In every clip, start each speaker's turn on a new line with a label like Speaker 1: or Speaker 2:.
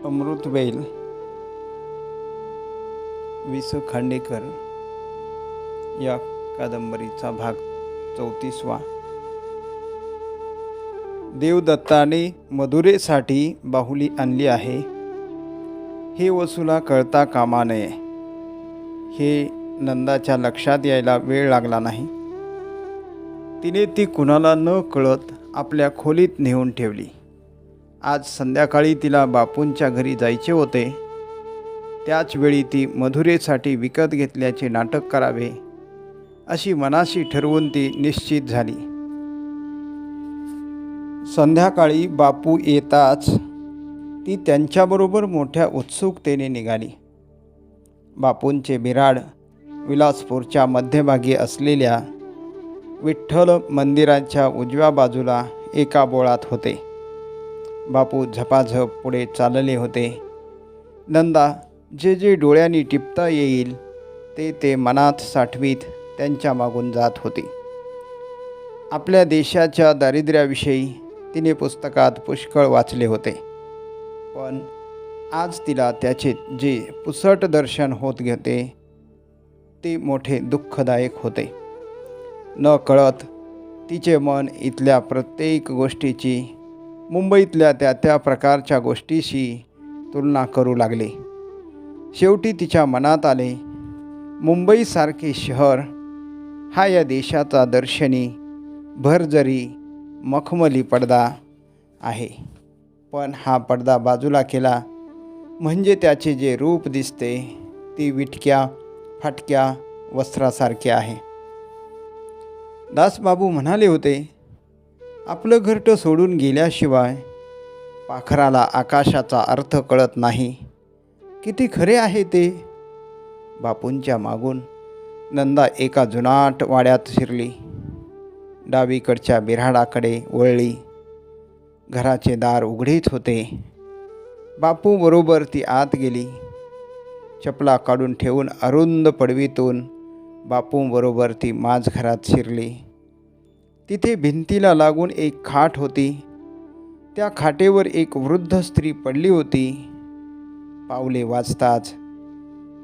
Speaker 1: अमृतवेल वि स खांडेकर या कादंबरीचा भाग 34वा। देवदत्ताने मधुरेसाठी बाहुली आणली आहे हे वसूला कळता कामा नये। हे नंदाच्या लक्षात यायला वेळ लागला नाही। तिने ती कुणाला न कळत आपल्या खोलीत नेऊन ठेवली। आज संध्याकाळी तिला बापूंच्या घरी जायचे होते। त्याच वेळी ती मधुरेसाठी विकत घेतल्याचे नाटक करावे अशी मनाशी ठरवून ती निश्चित झाली। संध्याकाळी बापू येताच ती त्यांच्याबरोबर मोठ्या उत्सुकतेने निघाली। बापूंचे बिराड विलासपूरच्या मध्यभागी असलेल्या विठ्ठल मंदिराच्या उजव्या बाजूला एका बोळात होते। बापू झपाझप पुढे चालले होते। नंदा जे जे डोळ्यांनी टिपता येईल ते मनात साठवीत त्यांच्या मागून जात होती। आपल्या देशाच्या दारिद्र्याविषयी तिने पुस्तकात पुष्कळ वाचले होते, पण आज तिला त्याचे जे पुसट दर्शन होत होते ते मोठे दुःखदायक होते। न कळत तिचे मन इथल्या प्रत्येक गोष्टीची मुंबईतल्या त्या प्रकारच्या गोष्टीशी तुलना करू लागले। शेवटी तिच्या मनात आले, मुंबईसारखे शहर हा या देशाचा दर्शनी भरजरी मखमली पडदा आहे, पण हा पडदा बाजूला केला म्हणजे त्याचे जे रूप दिसते ती विटक्या फाटक्या वस्त्रासारखे आहे। दासबाबू म्हणाले होते, आपलं घरटं सोडून गेल्याशिवाय पाखराला आकाशाचा अर्थ कळत नाही। किती खरे आहे ते। बापूंच्या मागून नंदा एका जुनाट वाड्यात शिरली। डावीकडच्या बिऱ्हाडाकडे वळली। घराचे दार उघडीत होते। बापू बरोबर ती आत गेली। चपला काढून ठेवून अरुंद पडवीतून बापूंबरोबर ती माझघरात शिरली। तिथे भिंतीला लागून एक खाट होती। त्या खाटेवर एक वृद्ध स्त्री पडली होती। पावले वाजताच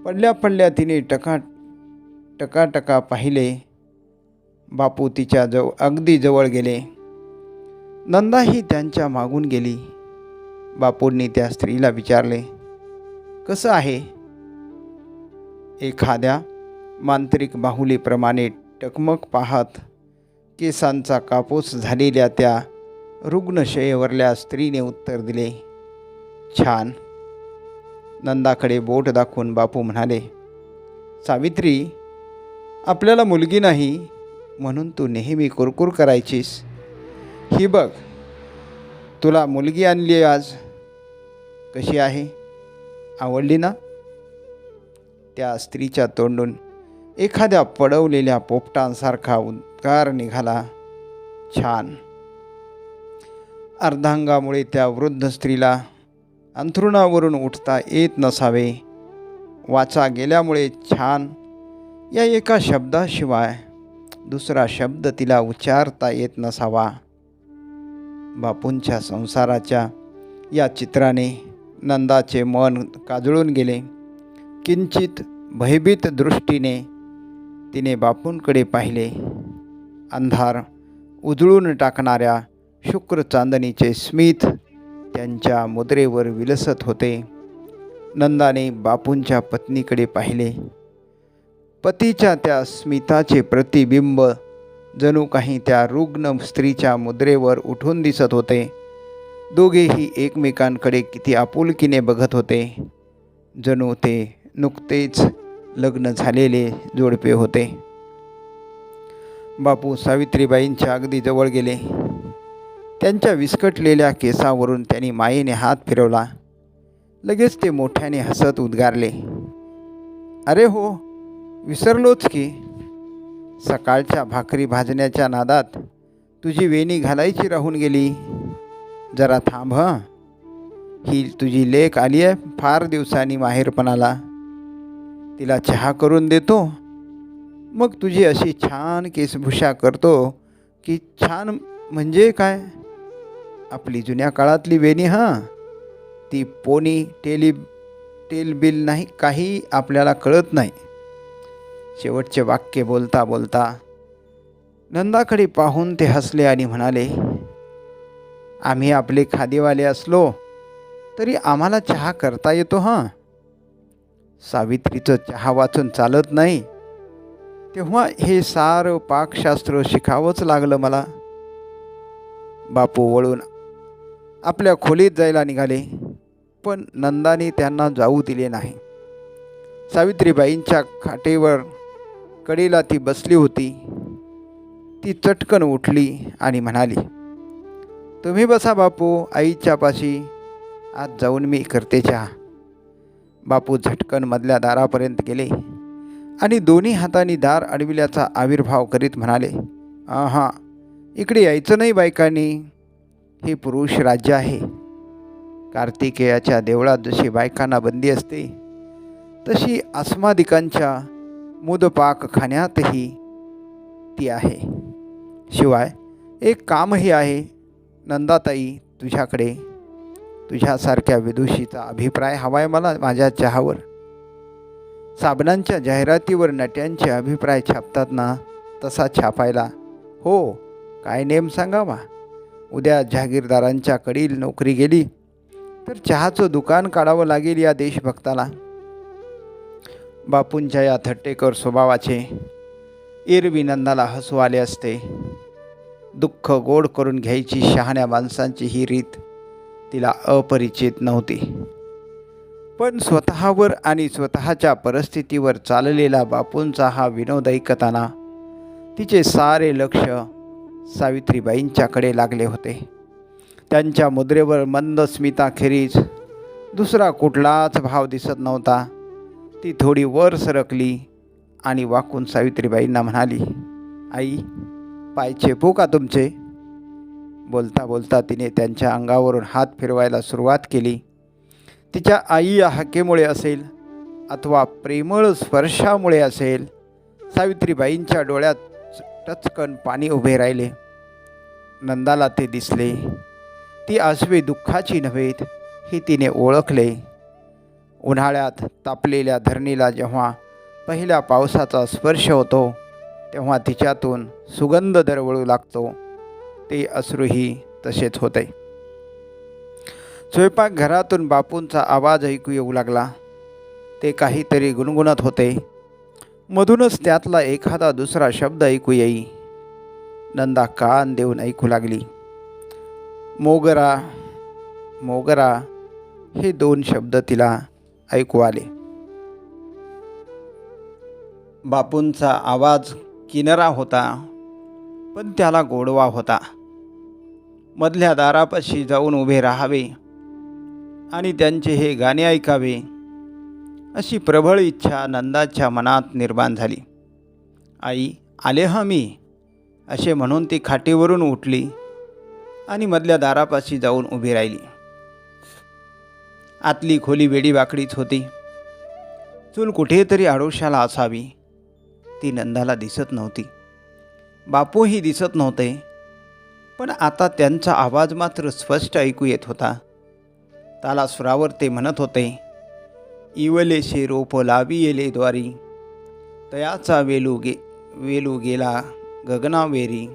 Speaker 1: पडल्या पडल्या तिने टकाटका पाहिले। बापू तिच्या अगदी जवळ गेले। नंदाही त्यांच्या मागून गेली। बापूंनी त्या स्त्रीला विचारले, कसं आहे? एखाद्या मांत्रिक बाहुलीप्रमाणे टकमक पाहत केसांचा कापूस झालेल्या त्या रुग्णशय्येवरल्या स्त्रीने उत्तर दिले, छान। नंदाकडे बोट दाखवून बापू म्हणाले, सावित्री, आपल्याला मुलगी नाही म्हणून तू नेहमी कुरकुर करायचीस। ही बघ, तुला मुलगी आणली आज। कशी आहे? आवडली ना? त्या स्त्रीच्या तोंडून एखाद्या पडवलेल्या पोपटांसारखा उद्गार निघाला, छान। अर्धांगामुळे त्या वृद्ध स्त्रीला अंथरुणावरून उठता येत नसावे। वाचा गेल्यामुळे छान या एका शब्दाशिवाय दुसरा शब्द तिला उच्चारता येत नसावा। बापूंच्या संसाराच्या या चित्राने नंदाचे मन काजळून गेले। किंचित भयभीत दृष्टीने तिने बापूंकडे पाहिले। अंधार उजळून टाकणाऱ्या शुक्र चांदणीचे स्मित त्यांच्या मुद्रेवर विलसत होते। नंदाने बापूंच्या पत्नीकडे पाहिले। पतीच्या त्या स्मिताचे प्रतिबिंब जणू काही त्या रुग्ण स्त्रीच्या मुद्रेवर उठून दिसत होते। दोघेही एकमेकांकडे किती आपुलकीने बघत होते, जणू ते नुकतेच लग्न झालेले जोडपे होते। बापू सावित्रीबाईंच्या अगदी जवळ गेले। त्यांच्या विस्कटलेल्या केसावरून त्यांनी मायेने हात फिरवला। लगेच ते मोठ्याने हसत उद्गारले, अरे हो, विसरलोच की। सकाळच्या भाकरी भाजण्याच्या नादात तुझी वेणी घालायची राहून गेली। जरा थांब हं, ही तुझी लेक आली आहे फार दिवसांनी माहेरपणाला। तिला चहा करून देतो, मग तुझी अशी छान केसभूषा करतो की छान म्हणजे काय, आपली जुन्या काळातली वेणी। हां, ती पोनी टेलबिल नाही, काही आपल्याला कळत नाही. शेवटचे वाक्य बोलता बोलता नंदाकडे पाहून ते हसले आणि म्हणाले, आम्ही आपले खादीवाले असलो तरी आम्हाला चहा करता येतो हां. सावित्रीचं चहा वाचून चालत नाही, तेव्हा हे सारं पाकशास्त्र शिकावंच लागलं मला. बापू वळून आपल्या खोलीत जायला निघाले, पण नंदाने त्यांना जाऊ दिले नाही. सावित्रीबाईंच्या खाटेवर कडेला ती बसली होती. ती चटकन उठली आणि म्हणाली, तुम्ही बसा बापू, आईच्या पाशी. आज जाऊन मी करते चहा. बापू झटकन मधल्या दारापर्यंत गेले आणि दोन्ही हातांनी दार अडविल्याचा आविर्भाव करीत म्हणाले, हां, इकडे यायचं नाही बायकांनी, हे पुरुष राज्य आहे. कार्तिकेयाच्या देवळात जशी बायकांना बंदी असते, तशी अस्मादिकांच्या मुदपाक खाण्यातही ती आहे. शिवाय एक कामही आहे नंदाताई तुझ्याकडे. तुझ्यासारख्या विदुषीचा अभिप्राय हवाय मला माझ्या चहावर. साबणांच्या जाहिरातीवर नट्यांचे अभिप्राय छापतात ना, तसा छापायला. हो, काय नेम सांगावा. उद्या जहागीरदारांच्या कडील नोकरी गेली तर चहाचं दुकान काढावं लागेल या देशभक्ताला. बापूंच्या या थट्टेकर स्वभावाचे एरवी नंदाला हसू आले असते. दुःख गोड करून घ्यायची शहाण्या माणसांची ही रीत तिला अपरिचित नव्हती. पण स्वतःवर आणि स्वतःच्या परिस्थितीवर चाललेला बापूंचा हा विनोद ऐकताना तिचे सारे लक्ष सावित्रीबाईंच्याकडे लागले होते. त्यांच्या मुद्रेवर मंद स्मिताखेरीज दुसरा कुठलाच भाव दिसत नव्हता. ती थोडी वर सरकली आणि वाकून सावित्रीबाईंना म्हणाली, आई, पाय चेपू का तुमचे? बोलता बोलता तिने त्यांच्या अंगावरून हात फिरवायला सुरुवात केली. तिच्या आई या हाकेमुळे असेल अथवा प्रेमळ स्पर्शामुळे असेल, सावित्रीबाईंच्या डोळ्यात टचकन पाणी उभे राहिले. नंदाला ते दिसले. ती आसवे दुःखाची नव्हेत हे तिने ओळखले. उन्हाळ्यात तापलेल्या धरणीला जेव्हा पहिल्या पावसाचा स्पर्श होतो, तेव्हा तिच्यातून सुगंध दरवळू लागतो. ते अश्रूही तसेच होते. स्वयंपाकघरातून बापूंचा आवाज ऐकू येऊ लागला. ते काहीतरी गुणगुणत होते. मधूनच त्यातला एखादा दुसरा शब्द ऐकू येई. नंदा कान देऊन ऐकू लागली. मोगरा, मोगरा हे 2 शब्द तिला ऐकू आले. बापूंचा आवाज किनरा होता, पण त्याला गोडवा होता. मधल्या दारापाशी जाऊन उभे राहावे आणि त्यांचे हे गाणे ऐकावे अशी प्रबळ इच्छा नंदाच्या मनात निर्माण झाली. आई, आले हा मी, असे म्हणून ती खाटीवरून उठली आणि मधल्या दारापाशी जाऊन उभी राहिली. आतली खोली वेडीवाकडीच होती. चूल कुठेतरी आडोशाला असावी, ती नंदाला दिसत नव्हती. बापूही दिसत नव्हते, पण आता त्यांचा आवाज मात्र स्पष्ट ऐकू येत होता. तालासुरावर ते म्हणत होते, इवलेशे रोप लावी येले द्वारी, तयाचा वेलू गेला गगनावेरी.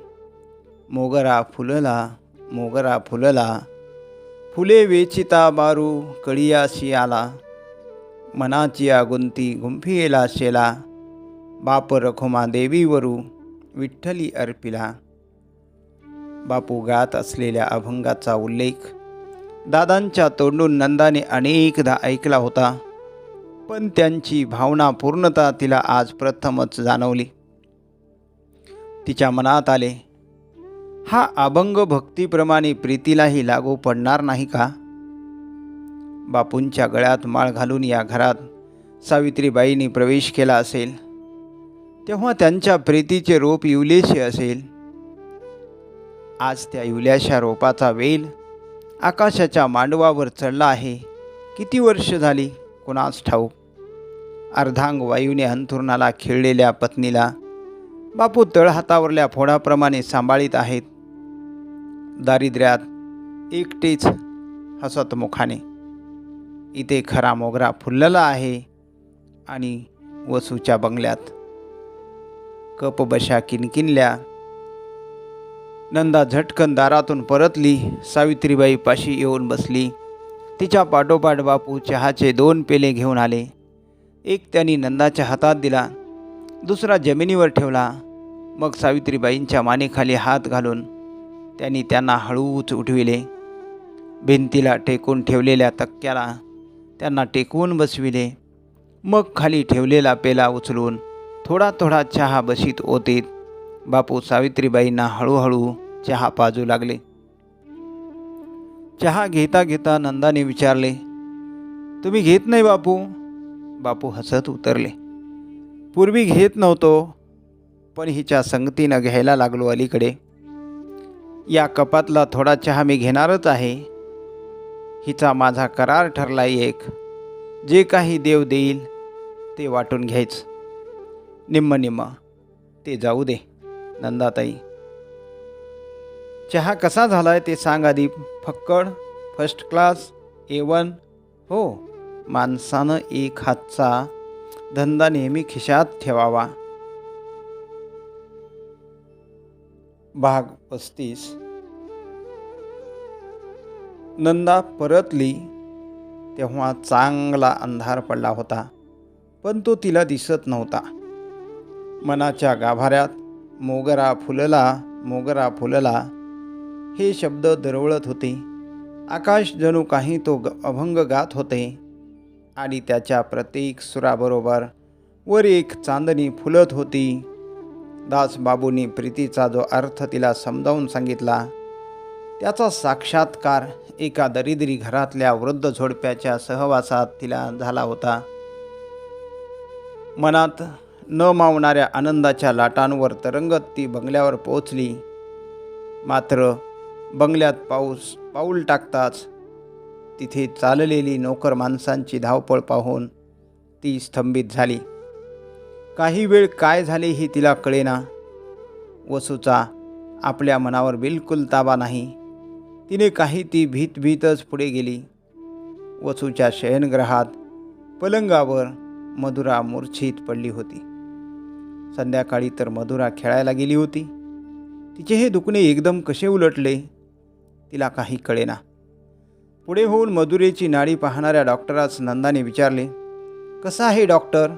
Speaker 1: मोगरा फुलला, मोगरा फुलला, फुले वेचिता बारू कळियाशी आला. मनाची गुंती गुंफियेला शेला, बाप रखुमा देवीवरू विठ्ठली अर्पिला. बापू गात असलेल्या अभंगाचा उल्लेख दादांच्या तोंडून नंदाने अनेकदा ऐकला होता, पण त्यांची भावना पूर्णतः तिला आज प्रथमच जाणवली. तिच्या मनात आले, हा अभंग भक्तीप्रमाणे प्रीतीलाही लागू पडणार नाही का? बापूंच्या गळ्यात माळ घालून या घरात सावित्रीबाईंनी प्रवेश केला असेल, तेव्हा त्यांच्या प्रीतीचे रोप इवलेशे असेल. आज त्या इवल्याशा रोपाचा वेल आकाशाच्या मांडवावर चढला आहे. किती वर्ष झाली कुणास ठाऊक. अर्धांग वायूने अंथरुणाला खिळलेल्या पत्नीला बापू तळहातावरल्या फोडाप्रमाणे सांभाळीत आहेत. दारिद्र्यात एकटेच हसत मुखाने. इथे खरा मोगरा फुललेला आहे. आणि वसूच्या बंगल्यात कपबशा किणकिणल्या. नंदा झटकन दारातून परतली. सावित्रीबाई पाशी येऊन बसली. तिच्या पाठोपाठ बापू चहाचे 2 पेले घेऊन आले. एक त्यांनी नंदाच्या हातात दिला, दुसरा जमिनीवर ठेवला. मग सावित्रीबाईंच्या मानेखाली हात घालून त्यांनी त्यांना हळूच उठविले. भिंतीला टेकून ठेवलेल्या तक्क्याला त्यांना टेकवून बसविले. मग खाली ठेवलेला पेला उचलून थोडा थोडा चहा बशीत ओतीत बापू सावित्रीबाईंना हळूहळू चहा पाजू लागले. चहा घेता घेता नंदाने विचारले, तुम्ही घेत नाही बापू? बापू हसत उतरले, पूर्वी घेत नव्हतो, पण हिच्या संगतीनं घ्यायला लागलो अलीकडे. या कपातला थोडा चहा मी घेणारच आहे. हिचा माझा करार ठरलाय एक, जे काही देव देईल ते वाटून घ्यायचं. निम्म निम्म ते जाऊ दे. नंदाताई, चहा कसा झालाय ते सांग आधी. फक्कड, फर्स्ट क्लास, A1? हो, माणसानं एक हातचा धंदा नेहमी खिशात ठेवावा. भाग 35. नंदा परतली तेव्हा चांगला अंधार पडला होता, पण तो तिला दिसत नव्हता. मनाच्या गाभाऱ्यात मोगरा फुलला, मोगरा फुलला हे शब्द दरवळत होते. आकाश जणू काही तो अभंग गात होते आणि त्याच्या प्रत्येक सुराबरोबर वर एक चांदणी फुलत होती. दासबाबूंनी प्रीतीचा जो अर्थ तिला समजावून सांगितला, त्याचा साक्षात्कार एका दरिद्री घरातल्या वृद्ध झोडप्याच्या सहवासात तिला झाला होता. मनात न मावणाऱ्या आनंदाच्या लाटांवर तरंगत ती बंगल्यावर पोहोचली. मात्र बंगल्यात पाऊल टाकताच तिथे चाललेली नोकर माणसांची धावपळ पाहून ती स्तंभित झाली. काही वेळ काय झाले हे तिला कळेना. वसूचा आपल्या मनावर बिलकुल ताबा नाही. तिने काही ती भीतच पुढे गेली. वसूच्या शयनगृहात पलंगावर मधुरा मूर्छित पडली होती. संध्याकाळी तर मधुरा खेळायला गेली होती. तिचे हे दुखणे एकदम कसे उलटले तिला काही कळेना. पुढे होऊन मधुरेची नाडी पाहणाऱ्या डॉक्टरास नंदाने विचारले, कसा आहे डॉक्टर?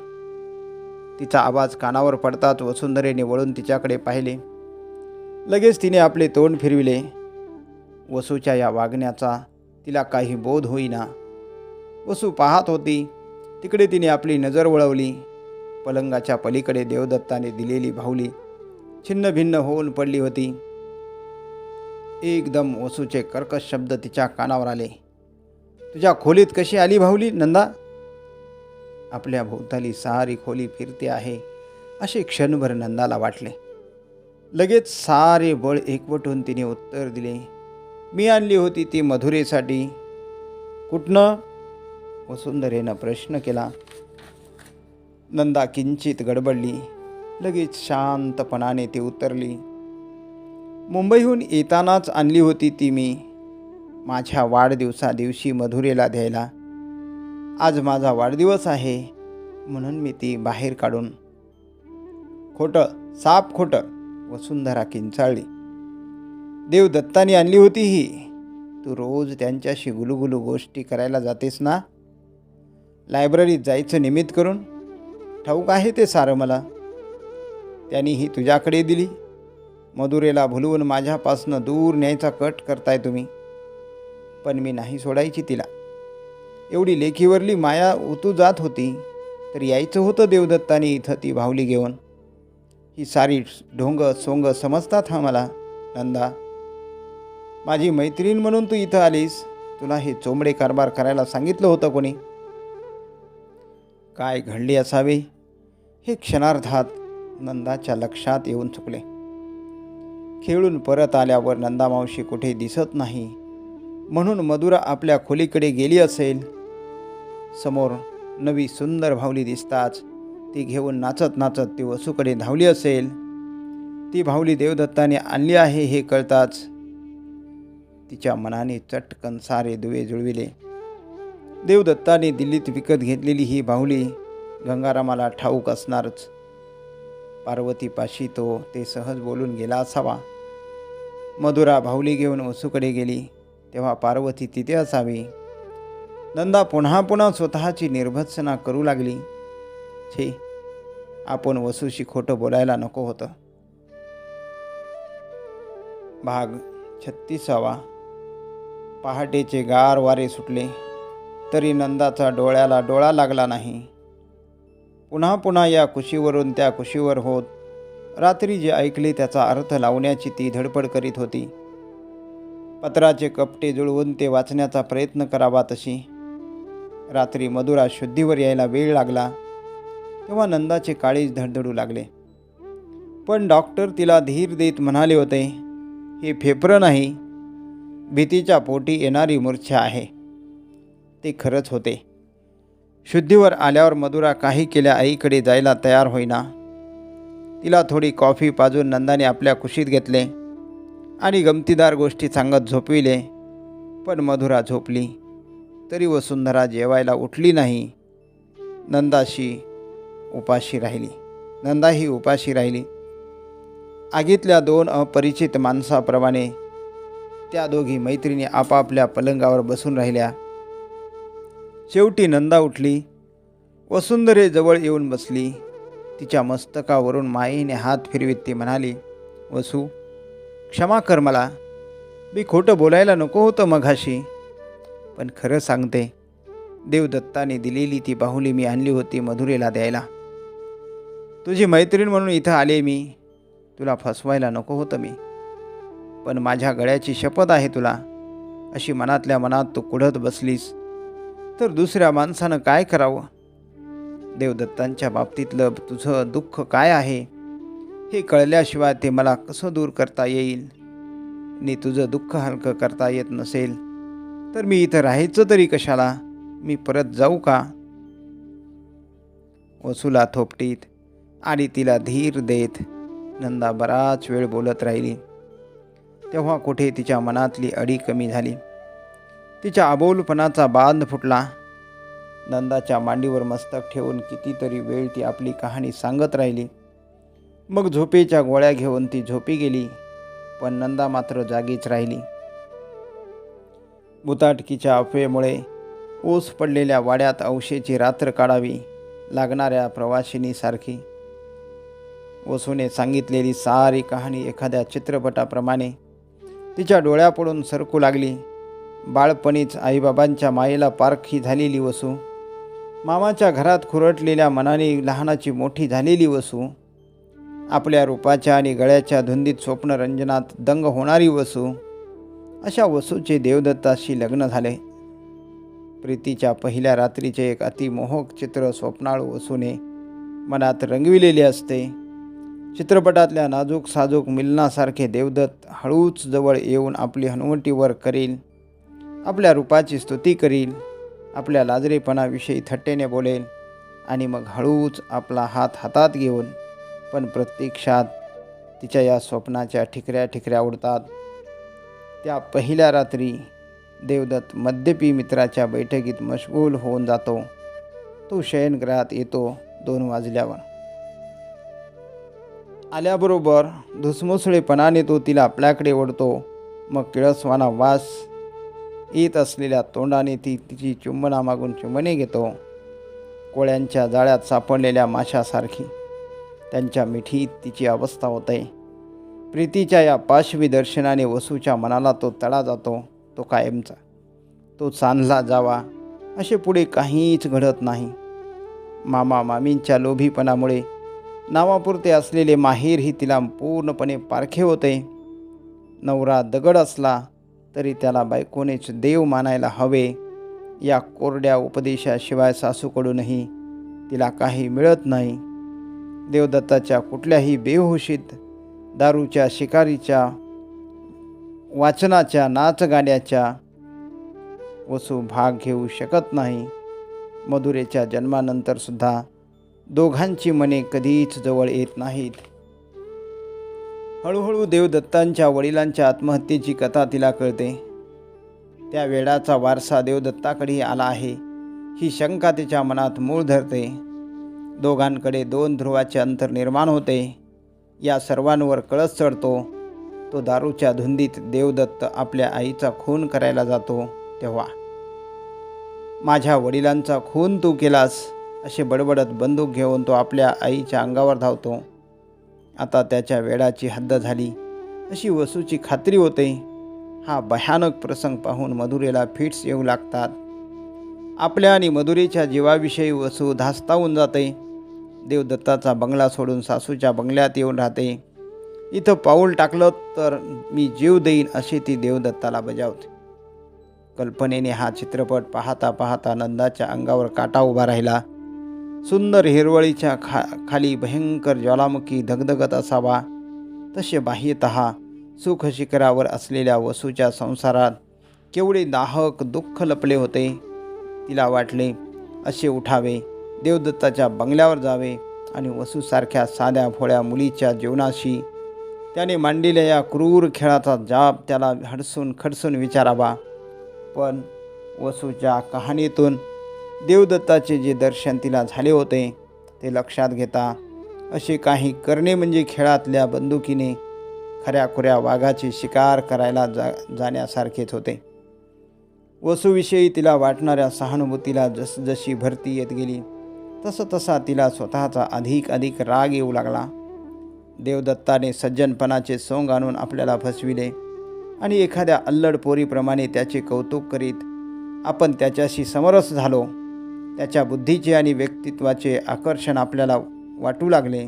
Speaker 1: तिचा आवाज कानावर पडताच वसुंधरेने वळून तिच्याकडे पाहिले. लगेच तिने आपले तोंड फिरविले. वसूच्या या वागण्याचा तिला काही बोध होईना. वसू पाहत होती तिकडे तिने आपली नजर वळवली. पलंगाच्या पलीकडे देवदत्ताने दिलेली बाहुली छिन्नभिन्न होऊन पडली होती. एकदम वसूचे कर्कश शब्द तिच्या कानावर आले, तुझ्या खोलीत कशी आली बाहुली नंदा? आपल्या भोवताली सारी खोली फिरते आहे असे क्षणभर नंदाला वाटले. लगेच सारे बळ एकवटून तिने उत्तर दिले, मी आणली होती ती मधुरेसाठी. कुठनं? वसुंधरेनं प्रश्न केला. नंदा किंचित गडबडली. लगेच शांतपणाने ती उत्तरली, मुंबईहून येतानाच आणली होती ती मी, माझ्या वाढदिवसादिवशी मधुरेला द्यायला. आज माझा वाढदिवस आहे म्हणून मी ती बाहेर काढून. खोटं, साप खोटं, वसुंधरा किंचाळली. देवदत्ताने आणली होती ही. तू रोज त्यांच्याशी गुलुगुलू गोष्टी करायला जातेस ना? लायब्ररीत जायचं निमित्त करून? ठाऊक आहे ते सारं मला. त्यांनी ही तुझ्याकडे दिली. मधुरेला भुलवून माझ्यापासनं दूर न्यायचा कट करताय तुम्ही. पण मी नाही सोडायची तिला. एवढी लेखीवरली माया उतू जात होती तर यायचं होतं देवदत्ताने इथं ती बाहुली घेऊन. ही सारी ढोंग सोंग समजतात हा मला. नंदा, माझी मैत्रीण म्हणून तू इथं आलीस. तुला हे चोंबडे कारभार करायला सांगितलं होतं कोणी? काय घडले असावे हे क्षणार्धात नंदाच्या लक्षात येऊन चुकले. खेळून परत आल्यावर नंदा मावशी कुठे दिसत नाही म्हणून मधुरा आपल्या खोलीकडे गेली असेल. समोर नवी सुंदर बाहुली दिसताच ती घेऊन नाचत नाचत ती वसूकडे धावली असेल. ती बाहुली देवदत्ताने आणली आहे हे कळताच तिच्या मनाने चटकन सारे दुवे जुळविले. देवदत्ताने दिल्लीत विकत घेतलेली ही बाहुली गंगारामाला ठाऊक असणारच. पार्वतीपाशी तो ते सहज बोलून गेला असावा. मधुरा बाहुली घेऊन वसूकडे गेली तेव्हा पार्वती तिथे असावी. नंदा पुन्हा पुन्हा स्वतःची निर्भत्सना करू लागली. छे, आपण वसूशी खोटं बोलायला नको होतं. भाग 36. पहाटेचे गार वारे सुटले तरी नंदाचा डोळ्याला डोळा लागला नाही. पुन्हा पुन्हा या कुशीवरून त्या कुशीवर होत रात्री जे ऐकले त्याचा अर्थ लावण्याची ती धडपड करीत होती. पत्राचे कपटे जुळवून ते वाचण्याचा प्रयत्न करावा तशी. रात्री मधुरा शुद्धीवर यायला वेळ लागला तेव्हा नंदाचे काळीज धडधडू लागले. पण डॉक्टर तिला धीर देत म्हणाले होते, हे फेफरं नाही, भीतीच्या पोटी येणारी मूर्छा आहे. ते खरंच होते. शुद्धीवर आल्यावर मधुरा काही केल्या आईकडे जायला तयार होईना. तिला थोडी कॉफी पाजून नंदाने आपल्या कुशीत घेतले आणि गमतीदार गोष्टी सांगत झोपविले. पण मधुरा झोपली तरी वसुंधरा जेवायला उठली नाही. नंदाही उपाशी राहिली. आगीतल्या दोन अपरिचित माणसाप्रमाणे त्या दोघी मैत्रिणी आपापल्या पलंगावर बसून राहिल्या. शेवटी नंदा उठली, वसुंधरेजवळ येऊन बसली. तिच्या मस्तकावरून मायेने हात फिरवीत ती म्हणाली, वसू, क्षमा कर मला. मी खोटं बोलायला नको होतं मघाशी. पण खरं सांगते, देवदत्ताने दिलेली ती बाहुली मी आणली होती मधुरेला द्यायला. तुझी मैत्रीण म्हणून इथं आले मी. तुला फसवायला नको होतं मी. पण माझ्या गळ्याची शपथ आहे तुला, अशी मनातल्या मनात तू कुढत बसलीस तर दुसऱ्या माणसानं काय करावं? देवदत्तांच्या बाबतीतलं तुझं दुःख काय आहे हे कळल्याशिवाय ते मला कसं दूर करता येईल? आणि तुझं दुःख हलकं करता येत नसेल तर मी इथं राहायचं तरी कशाला? मी परत जाऊ का? वसूला थोपटीत आणि तिला धीर देत नंदा बराच वेळ बोलत राहिली. तेव्हा कुठे तिच्या मनातली अडी कमी झाली. तिच्या अबोलपणाचा बांध फुटला. नंदाच्या मांडीवर मस्तक ठेवून कितीतरी वेळ ती आपली कहाणी सांगत राहिली. मग झोपेच्या गोळ्या घेऊन ती झोपी गेली. पण नंदा मात्र जागीच राहिली. बुताटकीच्या अफवेमुळे ओस पडलेल्या वाड्यात औशेची रात्र काढावी लागणाऱ्या प्रवासिनीसारखी वसूने सांगितलेली सारी कहाणी एखाद्या चित्रपटाप्रमाणे तिच्या डोळ्यापुढून सरकू लागली. बाळपणीच आईबाबांच्या मायेला पारखी झालेली वसू, मामाच्या घरात खुरटलेल्या मनाने लहानाची मोठी झालेली वसू, आपल्या रूपाच्या आणि गळ्याच्या धुंदीत स्वप्नरंजनात दंग होणारी वसू, अशा वसूचे देवदत्ताशी लग्न झाले. प्रीतीच्या पहिल्या रात्रीचे एक अतिमोहक चित्र स्वप्नाळू वसूने मनात रंगविलेले असते. चित्रपटातल्या नाजूक साजूक मिलनासारखे देवदत्त हळूच जवळ येऊन आपली हनुवटी वर करील, आपल्या रूपाची स्तुती करील, आपल्या लाजरेपणाविषयी थट्टेने बोलेल आणि मग हळूच आपला हात हातात घेऊन, पण प्रत्यक्षात तिच्या या स्वप्नाच्या ठिकऱ्या ठिकऱ्या उडतात. त्या पहिल्या रात्री देवदत्त मद्यपी मित्राच्या बैठकीत मशगूल होऊन जातो. तो शयनगृहात येतो 2 वाजल्यावर. आल्याबरोबर धुसमुसळेपणाने तो तिला आपल्याकडे ओढतो. मग किळसवाना वास येत असलेल्या तोंडाने ती तिची चुंबनामागून चुंबने घेतो. कोळ्यांच्या जाळ्यात सापडलेल्या माशासारखी त्यांच्या मिठीत तिची अवस्था होते. प्रीतीच्या या पाशवी दर्शनाने वसूच्या मनाला तो तडा जातो. तो कायमचा, तो चांदला जावा असे पुढे काहीच घडत नाही. मामा मामींच्या लोभीपणामुळे नावापुरते असलेले माहेरही तिला पूर्णपणे पारखे होते. नवरा दगड असला तरी त्याला बायकोनेच देव मानायला हवे या कोरड्या उपदेशाशिवाय सासूकडूनही तिला काही मिळत नाही. देवदत्ताच्या कुठल्याही बेहोशीत, दारूच्या, शिकारीच्या, वाचनाच्या, नाचगाण्याच्या वसू भाग घेऊ शकत नाही. मधुरेच्या जन्मानंतर सुद्धा दोघांची मने कधीच जवळ येत नाहीत. हळूहळू देवदत्तांच्या वडिलांच्या आत्महत्येची कथा तिला कळते. त्या वेडाचा वारसा देवदत्ताकडेही आला आहे ही शंका तिच्या मनात मूळ धरते. दोघांकडे 2 ध्रुवाचे अंतर निर्माण होते. या सर्वांवर कळस चढतो. तो दारूच्या धुंदीत देवदत्त आपल्या आईचा खून करायला जातो तेव्हा. माझ्या वडिलांचा खून तू केलास असे बडबडत बंदूक घेऊन तो आपल्या आईच्या अंगावर धावतो. आता त्याच्या वेडाची हद्द झाली अशी वसूची खात्री होते. हा भयानक प्रसंग पाहून मधुरेला फिट्स येऊ लागतात. आपल्या आणि मधुरेच्या जीवाविषयी वसू धास्तावून जाते. देवदत्ताचा बंगला सोडून सासूच्या बंगल्यात येऊन राहते. इथं पाऊल टाकलं तर मी जीव देईन अशी ती देवदत्ताला बजावते. कल्पनेने हा चित्रपट पाहता पाहता नंदाच्या अंगावर काटा उभा राहिला. सुंदर हिरवळीच्या खाली भयंकर ज्वालामुखी धगधगत असावा तसे बाह्यतः सुख शिखरावर असलेल्या वसूच्या संसारात केवढे दाहक दुःख लपले होते. तिला वाटले असे उठावे, देवदत्ताच्या बंगल्यावर जावे आणि वसूसारख्या साध्या भोळ्या मुलीच्या जीवनाशी त्याने मांडलेल्या या क्रूर खेळाचा जाब त्याला हडसून खडसून विचारावा. पण वसूच्या कहाणीतून देवदत्ताचे जे दर्शन तिला झाले होते ते लक्षात घेता असे काही करणे म्हणजे खेळातल्या बंदुकीने खऱ्याखुऱ्या वाघाची शिकार करायला जाण्यासारखेच होते. वसूविषयी तिला वाटणाऱ्या सहानुभूतीला जसजशी भरती येत गेली तसा तिला स्वतःचा अधिक राग येऊ लागला. देवदत्ताने सज्जनपणाचे सोंग आणून आपल्याला फसविले आणि एखाद्या अल्लड पोरीप्रमाणे त्याचे कौतुक करीत आपण त्याच्याशी समरस झालो. त्याच्या बुद्धीचे आणि व्यक्तित्वाचे आकर्षण आपल्याला वाटू लागले.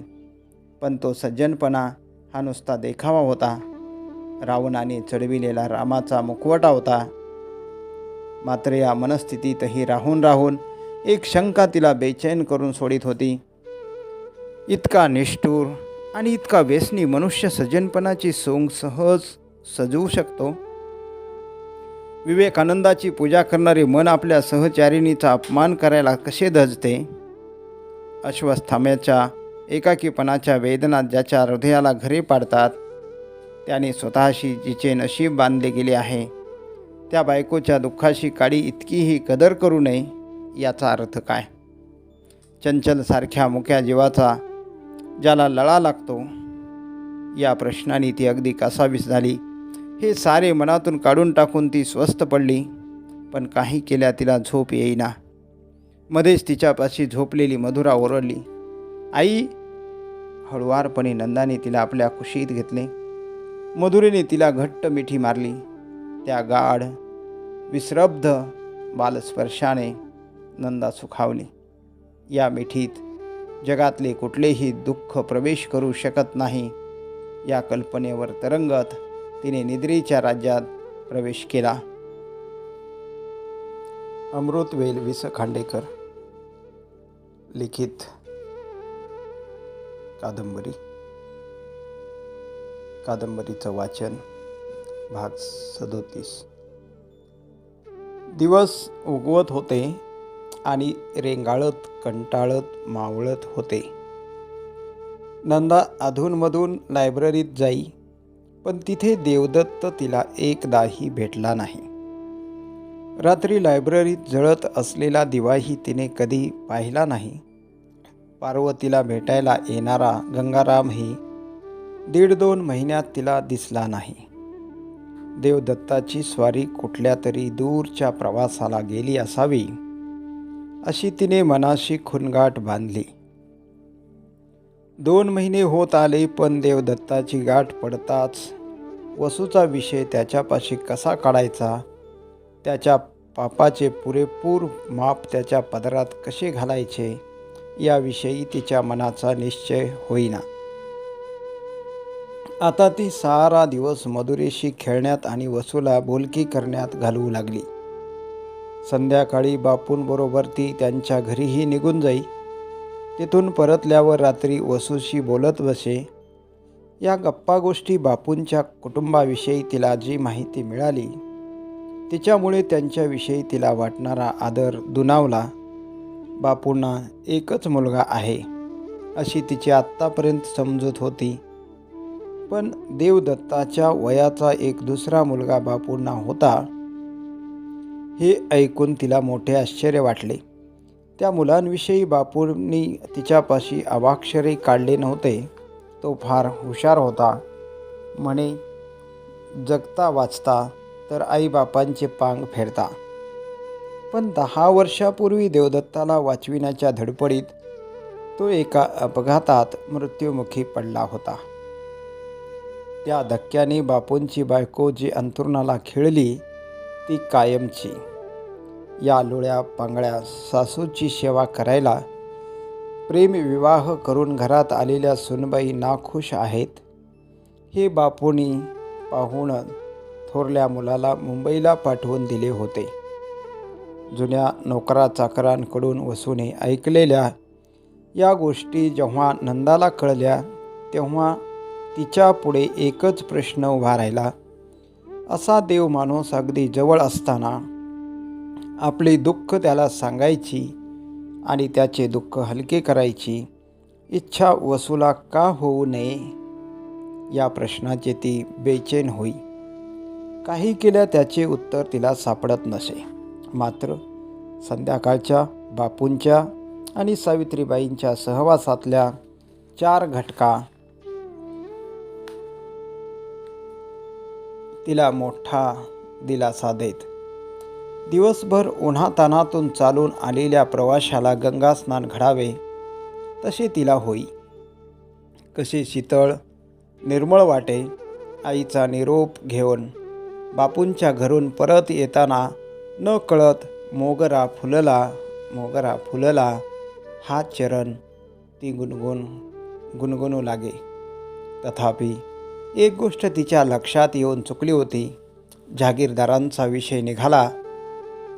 Speaker 1: पण तो सज्जनपणा हा नुसता देखावा होता. रावणाने चढविलेला रामाचा मुखवटा होता. मात्र या मनस्थितीतही राहून एक शंका तिला बेचैन करून सोडित होती. इतका निष्ठुर आणि इतका व्यसनी मनुष्य सज्जनपणाची सोंग सहज सजवू शकतो. विवेकानंदाची पूजा करणारे मन आपल्या सहचारिणीचा अपमान करायला कसे धजते. अश्वस्थाम्याच्या एकाकीपणाच्या वेदना ज्याच्या हृदयाला घरे पाडतात त्याने स्वतःशी जिचे नशीब बांधले गेले आहे त्या बायकोच्या दुःखाशी काडी इतकीही कदर करू नये याचा अर्थ काय. चंचलसारख्या मुक्या जीवाचा ज्याला लळा लागतो या प्रश्नाने ती अगदी कासावीस झाली. हे सारे मनातून काढून टाकून ती स्वस्थ पडली. पण काही केल्या तिला झोप येईना. मध्येच तिच्यापाशी झोपलेली मधुरा ओरडली, आई. हळुवारपणे नंदाने तिला आपल्या कुशीत घेतले. मधुरेने तिला घट्ट मिठी मारली. त्या गाढ विस्रब्ध बालस्पर्शाने नंदा सुखावली. या मिठीत जगातले कुठलेही दुःख प्रवेश करू शकत नाही या कल्पनेवर तरंगत तिने निद्रेच्या राज्यात प्रवेश केला. अमृतवेल वि. स. खांडेकर लिखित कादंबरीचं वाचन भाग 37. दिवस उगवत होते आणि रेंगाळत कंटाळत मावळत होते. नंदा अधूनमधून लायब्ररीत जाई, पण तिथे देवदत्त तिला एकदाही भेटला नाही. रात्री लायब्ररीत जळत असलेला दिवाही तिने कधी पाहिला नाही. पार्वतीला भेटायला येणारा गंगारामही 1.5-2 महिन्यात तिला दिसला नाही. देवदत्ताची स्वारी कुठल्या तरी दूरच्या प्रवासाला गेली असावी अशी तिने मनाशी खुणगाठ बांधली. 2 महिने होत आले, पण देवदत्ताची गाठ पडताच वसूचा विषय त्याच्यापाशी कसा काढायचा, त्याच्या पापाचे पुरेपूर माप त्याच्या पदरात कसे घालायचे याविषयी तिच्या मनाचा निश्चय होईना. आता ती सारा दिवस मधुरेशी खेळण्यात आणि वसूला बोलकी करण्यात घालवू लागली. संध्याकाळी बापूंबरोबर ती त्यांच्या घरीही निघून जाई. तिथून परतल्यावर रात्री वसूशी बोलत बसे. या गप्पा गोष्टी बापूंच्या कुटुंबाविषयी तिला जी माहिती मिळाली तिच्यामुळे त्यांच्याविषयी तिला वाटणारा आदर दुणावला. बापूंना एकच मुलगा आहे अशी तिची आत्तापर्यंत समजूत होती, पण देवदत्ताच्या वयाचा एक दुसरा मुलगा बापूंना होता हे ऐकून तिला मोठे आश्चर्य वाटले. त्या मुलांविषयी बापूंनी तिच्यापाशी अवाक्षरही काढले नव्हते. तो फार हुशार होता. म्हणे जगता वाचता तर आईबापांचे पांग फेडता. पण 10 वर्षापूर्वी देवदत्ताला वाचविण्याच्या धडपडीत तो एका अपघातात मृत्युमुखी पडला होता. त्या धक्क्याने बापूंची बायको जी अंथरुणाला खिळली ती कायमची. या लुळ्या पांगळ्या सासूची सेवा करायला प्रेमविवाह करून घरात आलेल्या सुनबाई नाखुश आहेत हे बापूंनी पाहून थोरल्या मुलाला मुंबईला पाठवून दिले होते. जुन्या नोकरा चाकरांकडून वसूने ऐकलेल्या या गोष्टी जेव्हा नंदाला कळल्या तेव्हा तिच्या पुढे एकच प्रश्न उभा राहिला. असा देव माणूस अगदी जवळ असताना आपले दुःख त्याला सांगायची आणि त्याचे दुःख हलके करायची इच्छा वसूला का होऊ नये या प्रश्नाचे ती बेचैन होई. काही केल्या त्याचे उत्तर तिला सापडत नसे. मात्र संध्याकाळच्या बापूंच्या आणि सावित्रीबाईंच्या सहवासातल्या 4 घटका तिला मोठा दिलासा देत. दिवसभर उन्हातानातून चालून आलेल्या प्रवाशाला गंगास्नान घडावे तसे तिला होई. कसे शीतळ निर्मळ वाटे. आईचा निरोप घेऊन बापूंच्या घरून परत येताना न कळत मोगरा फुलला हा चरण ती गुणगुणू लागे. तथापि एक गोष्ट तिच्या लक्षात येऊन चुकली होती. जागीरदारांचा विषय निघाला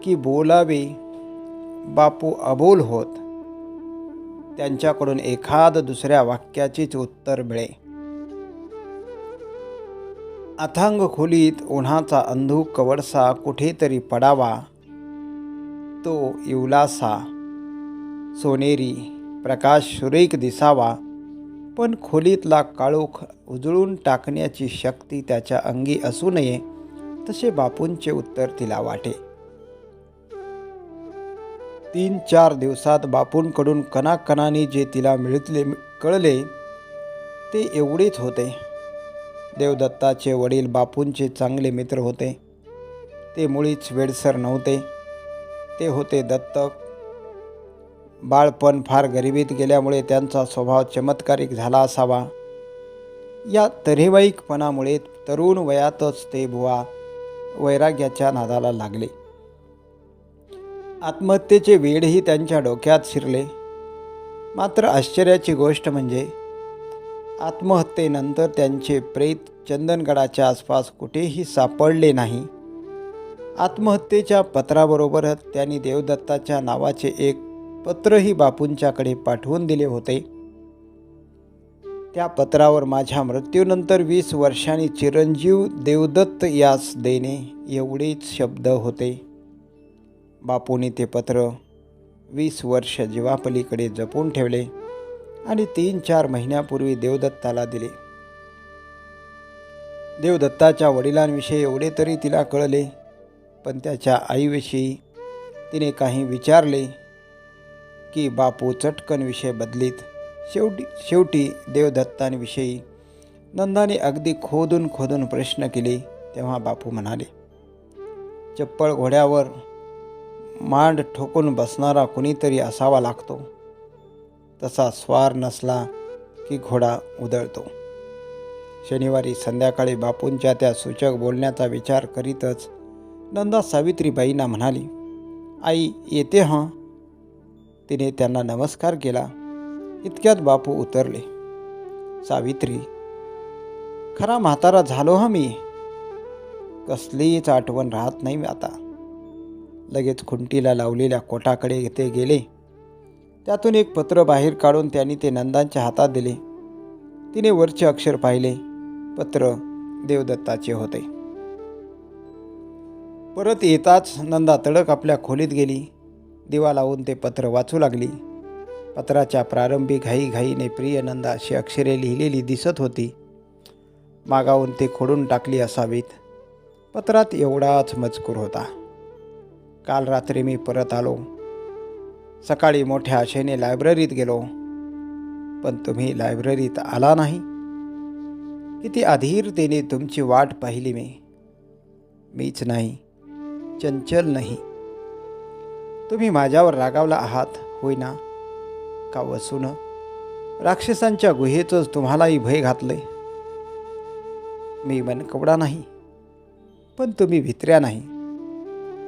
Speaker 1: की बोलावे बापू अबोल होत. त्यांच्याकडून एखाद दुसऱ्या वाक्याचेच उत्तर मिळे. अथांग खोलीत उन्हाचा अंधूक कवडसा कुठेतरी पडावा. तो इवलासा सोनेरी प्रकाश सुरेख दिसावा. पण खोलीतला काळोख उजळून टाकण्याची शक्ती त्याच्या अंगी असू नये तसे बापूंचे उत्तर तिला वाटे. 3-4 दिवसात बापूंकडून कणाकणाने जे तिला कळले ते एवढेच होते. देवदत्ताचे वडील बापूंचे चांगले मित्र होते. ते मुळीच वेडसर नव्हते. ते होते दत्तक. बाळपण फार गरिबीत गेल्यामुळे त्यांचा स्वभाव चमत्कारिक झाला असावा. या तऱ्हेवाईकपणामुळे तरुण वयातच ते बुवा वैराग्याच्या नादाला लागले. आत्महत्येचे वेडही त्यांच्या डोक्यात शिरले. मात्र आश्चर्याची गोष्ट म्हणजे आत्महत्येनंतर त्यांचे प्रेत चंदनगडाच्या आसपास कुठेही सापडले नाही. आत्महत्येच्या पत्राबरोबरच त्यांनी देवदत्ताच्या नावाचे एक पत्रही बापूंच्याकडे पाठवून दिले होते. त्या पत्रावर माझ्या मृत्यूनंतर 20 वर्षांनी चिरंजीव देवदत्त यास देणे एवढेच शब्द होते. बापूंनी ते पत्र 20 वर्ष जीवापलीकडे जपून ठेवले आणि 3-4 महिन्यापूर्वी देवदत्ताला दिले. देवदत्ताच्या वडिलांविषयी एवढे तरी तिला कळले. पण त्याच्या आईविषयी तिने काही विचारले की बापू चटकन विषय बदलीत. शेवटी देवदत्तांविषयी नंदाने अगदी खोदून प्रश्न केले तेव्हा बापू म्हणाले, चप्पळ घोड्यावर मांड ठोकून बसणारा कुणीतरी असावा लागतो. तसा स्वार नसला की घोडा उधळतो. शनिवारी संध्याकाळी बापूंच्या त्या सूचक बोलण्याचा विचार करीतच नंदा सावित्रीबाईंना म्हणाली, आई येते हं. तिने त्यांना नमस्कार केला. इतक्यात बापू उतरले. सावित्री, खरा म्हातारा झालो हा मी. कसलीच आठवण राहत नाही आता. लगेच खुंटीला लावलेल्या कोटाकडे ते गेले. त्यातून एक पत्र बाहेर काढून त्यांनी ते नंदांच्या हातात दिले. तिने वरचे अक्षर पाहिले. पत्र देवदत्ताचे होते. परत येताच नंदा तडक आपल्या खोलीत गेली. दिवा लावून ते पत्र वाचू लागली. पत्राच्या प्रारंभी घाईघाईने प्रिय नंदा अशी अक्षरे लिहिलेली दिसत होती. मागावून ते खोडून टाकली असावीत. पत्रात एवढाच मजकूर होता. काल रात्री मी परत आलो. सकाळी मोठ्या आशेने लायब्ररीत गेलो, पण तुम्ही लायब्ररीत आला नाही. किती अधीरतेने तुमची वाट पाहिली मीच नाही, चंचल नाही. तुम्ही माझ्यावर रागावला आहात होय ना? का वसून राक्षसांच्या गुहेतच तुम्हालाही भय घातले. मी मनकवडा नाही, पण तुम्ही भित्र्या नाही,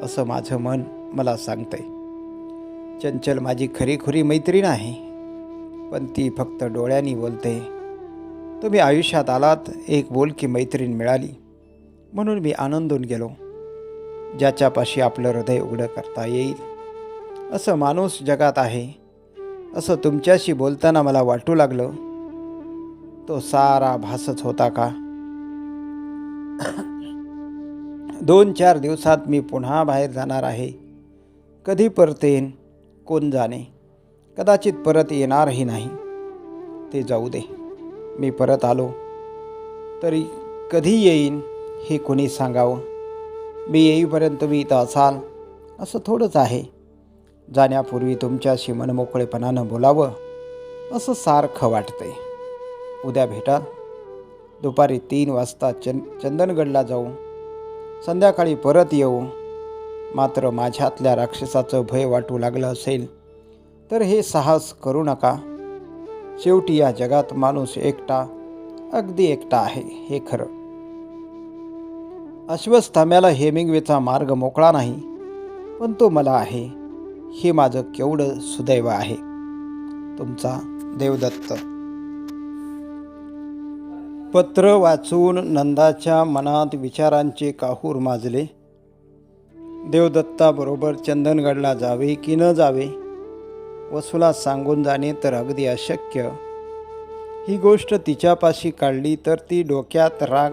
Speaker 1: असं माझं मन मला सांगतंय. चंचल माझी खरीखुरी मैत्रीण आहे, पण ती फक्त डोळ्यांनी बोलते. तुम्ही आयुष्यात आलात, एक बोलकी मैत्रीण मिळाली, म्हणून मी आनंदून गेलो. ज्याच्यापाशी आपलं हृदय उघडं करता येईल असं माणूस जगात आहे, असं तुमच्याशी बोलताना मला वाटू लागलं. तो सारा भासच होता का? 2-4 दिवसात मी पुन्हा बाहेर जाणार आहे. कधी परत येईन कोण जाणे. कदाचित परत येणारही नाही. ते जाऊ दे. मी परत आलो तरी कधी येईन हे कोणी सांगावं. मी येईपर्यंत तुम्ही इथं असाल असं थोडंच आहे. जाण्यापूर्वी तुमच्याशी मनमोकळेपणानं बोलावं असं सारखं वाटतंय. उद्या भेटाल. दुपारी 3 वाजता चंदनगडला जाऊ. संध्याकाळी परत येऊ. मात्र माझ्यातल्या राक्षसाचं भय वाटू लागलं असेल तर हे साहस करू नका. शेवटी या जगात माणूस एकटा, अगदी एकटा आहे हे खरं. अश्वत्थाम्याला हेमिंग्वेचा मार्ग मोकळा नाही, पण तो मला आहे. हे माझं केवढं सुदैव आहे. तुमचा देवदत्त. पत्र वाचून नंदाच्या मनात विचारांचे काहूर माजले. देवदत्ताबरोबर चंदनगडला जावे की न जावे? वसूला सांगून जाणे तर अगदी अशक्य. ही गोष्ट तिच्यापाशी काढली तर ती डोक्यात राग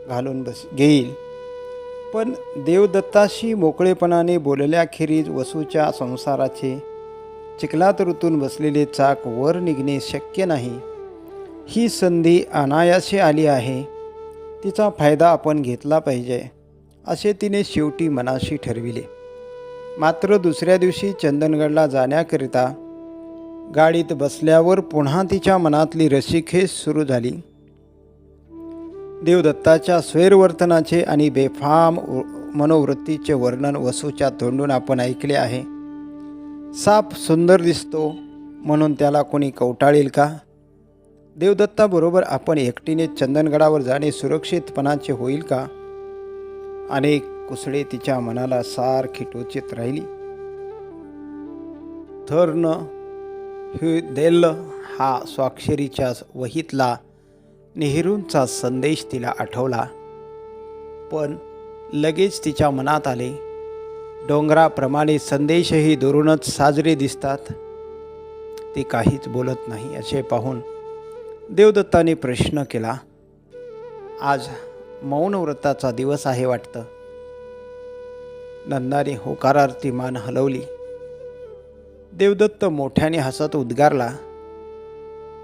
Speaker 1: घालून घेईल. पण देवदत्ताशी मोकळेपणाने बोलल्याखेरीज वसूच्या संसाराचे चिखलात रुतून बसलेले चाक वर निघणे शक्य नाही. ही संधी अनायासे आली आहे, तिचा फायदा आपण घेतला पाहिजे असे तिने शेवटी मनाशी ठरविले. मात्र दुसऱ्या दिवशी चंदनगडला जाण्याकरिता गाडीत बसल्यावर पुन्हा तिच्या मनातली रसिखेस सुरू झाली. देवदत्ताच्या स्वैरवर्तनाचे आणि बेफाम मनोवृत्तीचे वर्णन वसूच्या तोंडून आपण ऐकले आहे. साप सुंदर दिसतो म्हणून त्याला कोणी कवटाळेल का? देवदत्ताबरोबर आपण एकटीने चंदनगडावर जाणे सुरक्षितपणाचे होईल का? अनेक कुसळे तिच्या मनाला सारखी टोचत राहिली. थर्न ह्युदेल हा स्वाक्षरीच्या वहीतला नेहरूंचा संदेश तिला आठवला. पण लगेच तिच्या मनात आले, डोंगराप्रमाणे संदेशही दुरूनच साजरे दिसतात. ती काहीच बोलत नाही असे पाहून देवदत्ताने प्रश्न केला, आज मौन व्रताचा दिवस आहे वाटतं. नंदाने होकारार्थी मान हलवली. देवदत्त मोठ्याने हसत उद्गारला,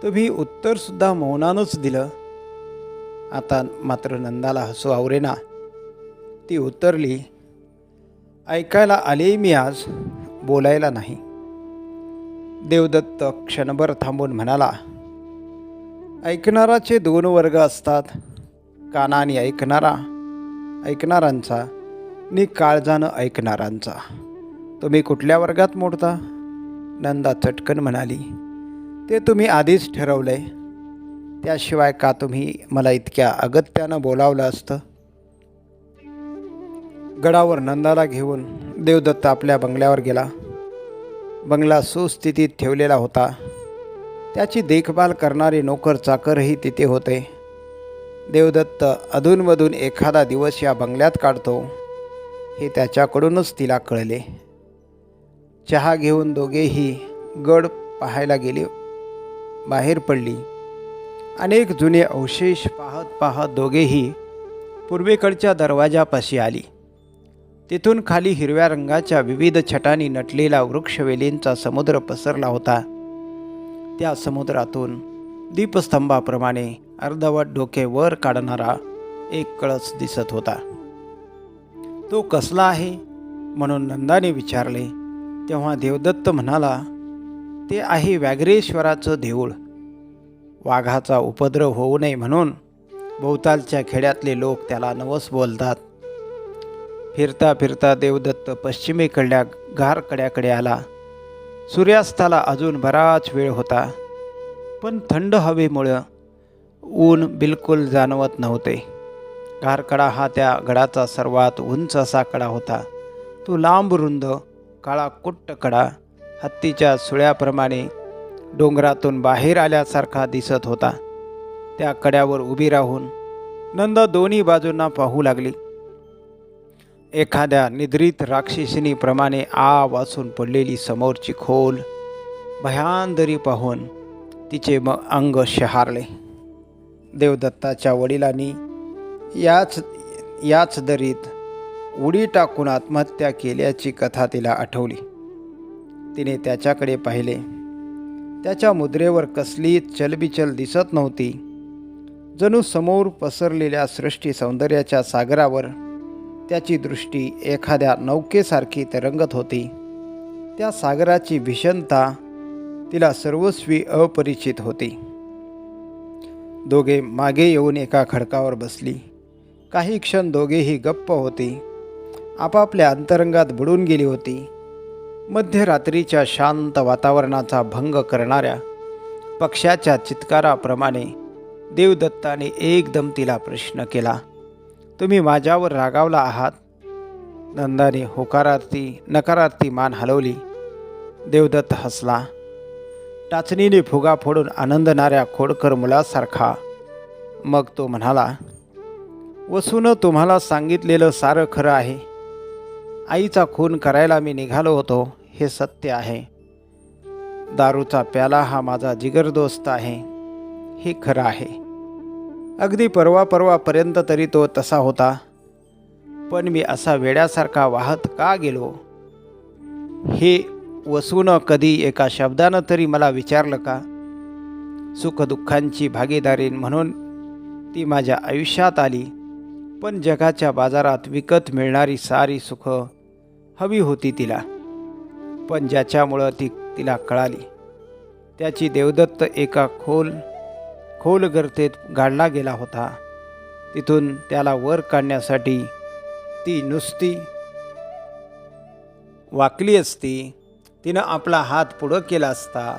Speaker 1: तुम्ही उत्तरसुद्धा मौनानच दिलं. आता मात्र नंदाला हसू आवरेना. ती उत्तरली, ऐकायला आले मी आज, बोलायला नाही. देवदत्त क्षणभर थांबून म्हणाला, ऐकणाराचे 2 वर्ग असतात, कानाने ऐकणारांचा नि काळजानं ऐकणारांचा. तुम्ही कुठल्या वर्गात मोडता? नंदा चटकन म्हणाली, ते तुम्ही आधीच ठरवलंय. त्याशिवाय का तुम्ही मला इतक्या अगत्यानं बोलावलं असतं? गडावर नंदाला घेऊन देवदत्त आपल्या बंगल्यावर गेला. बंगला सुस्थितीत ठेवलेला होता. त्याची देखभाल करणारे नोकर चाकरही तिथे होते. देवदत्त अधूनमधून एखादा दिवस या बंगल्यात काढतो हे त्याच्याकडूनच तिला कळले. चहा घेऊन दोघेही गड पाहायला गेले. बाहेर पडली. अनेक जुने अवशेष पाहत पाहत दोघेही पूर्वेकडच्या दरवाजापाशी आली. तिथून खाली हिरव्या रंगाच्या विविध छटांनी नटलेला वृक्षवेलींचा समुद्र पसरला होता. त्या समुद्रातून दीपस्तंभाप्रमाणे अर्धवट डोके वर काढणारा एक कळस दिसत होता. तो कसला आहे म्हणून नंदाने विचारले. तेव्हा देवदत्त म्हणाला, ते आहे व्याघ्रेश्वराचं देऊळ. वाघाचा उपद्रव होऊ नये म्हणून भोवतालच्या खेड्यातले लोक त्याला नवस बोलतात. फिरता फिरता देवदत्त पश्चिमेकडल्या गारकड्याकडे आला. सूर्यास्ताला अजून बराच वेळ होता, पण थंड हवेमुळं ऊन बिलकुल जाणवत नव्हते. गारकडा हा त्या गडाचा सर्वात उंच असा कडा होता. तो लांब रुंद काळा कुट्ट कडा हत्तीच्या सुळ्याप्रमाणे डोंगरातून बाहेर आल्यासारखा दिसत होता. त्या कड्यावर उभी राहून नंदा दोन्ही बाजूंना पाहू लागली. एखाद्या निद्रित राक्षसिनीप्रमाणे वाचून पडलेली समोरची खोल भयांदरी पाहून तिचे अंग शहारले. देवदत्ताच्या वडिलांनी याच दरीत उडी टाकून आत्महत्या केल्याची कथा तिला आठवली. तिने त्याच्याकडे पाहिले. त्याच्या मुद्रेवर कसलीच चलबिचल दिसत नव्हती. जणू समोर पसरलेल्या सृष्टी सौंदर्याच्या सागरावर त्याची दृष्टी एखाद्या नौकेसारखी तरंगत होती. त्या सागराची भीषणता तिला सर्वस्वी अपरिचित होती. दोघे मागे येऊन एका खडकावर बसली. काही क्षण दोघेही गप्प होती. आपापल्या अंतरंगात बुडून गेली होती. मध्यरात्रीच्या शांत वातावरणाचा भंग करणाऱ्या पक्ष्याच्या चित्काराप्रमाणे देवदत्ताने एकदम तिला प्रश्न केला, तुम्ही माझ्यावर रागावला आहात? नंदाने नकारार्थी मान हलवली. देवदत्त हसला. टाचणीने फुगा फोडून आनंदणाऱ्या खोडकर मुलासारखा. मग तो म्हणाला, वसूनं तुम्हाला सांगितलेलं सारं खरं आहे. आईचा खून करायला मी निघालो होतो हे सत्य आहे. दारूचा प्याला हा माझा जिगरदोस्त आहे हे खरं आहे. अगदी परवापर्यंत तरी तो तसा होता. पण मी असा वेड्यासारखा वाहत का गेलो हे वसूनं कधी एका शब्दानं तरी मला विचारलं का? सुखदुःखांची भागीदारी म्हणून ती माझ्या आयुष्यात आली, पण जगाच्या बाजारात विकत मिळणारी सारी सुख हवी होती तिला. पण ज्याच्यामुळं तिला कळाली त्याची देवदत्त एका खोल गर्तेत गाडला गेला होता. तिथून त्याला वर काढण्यासाठी ती नुसती वाकली असती. तिनं आपला हात पुढं केला असता.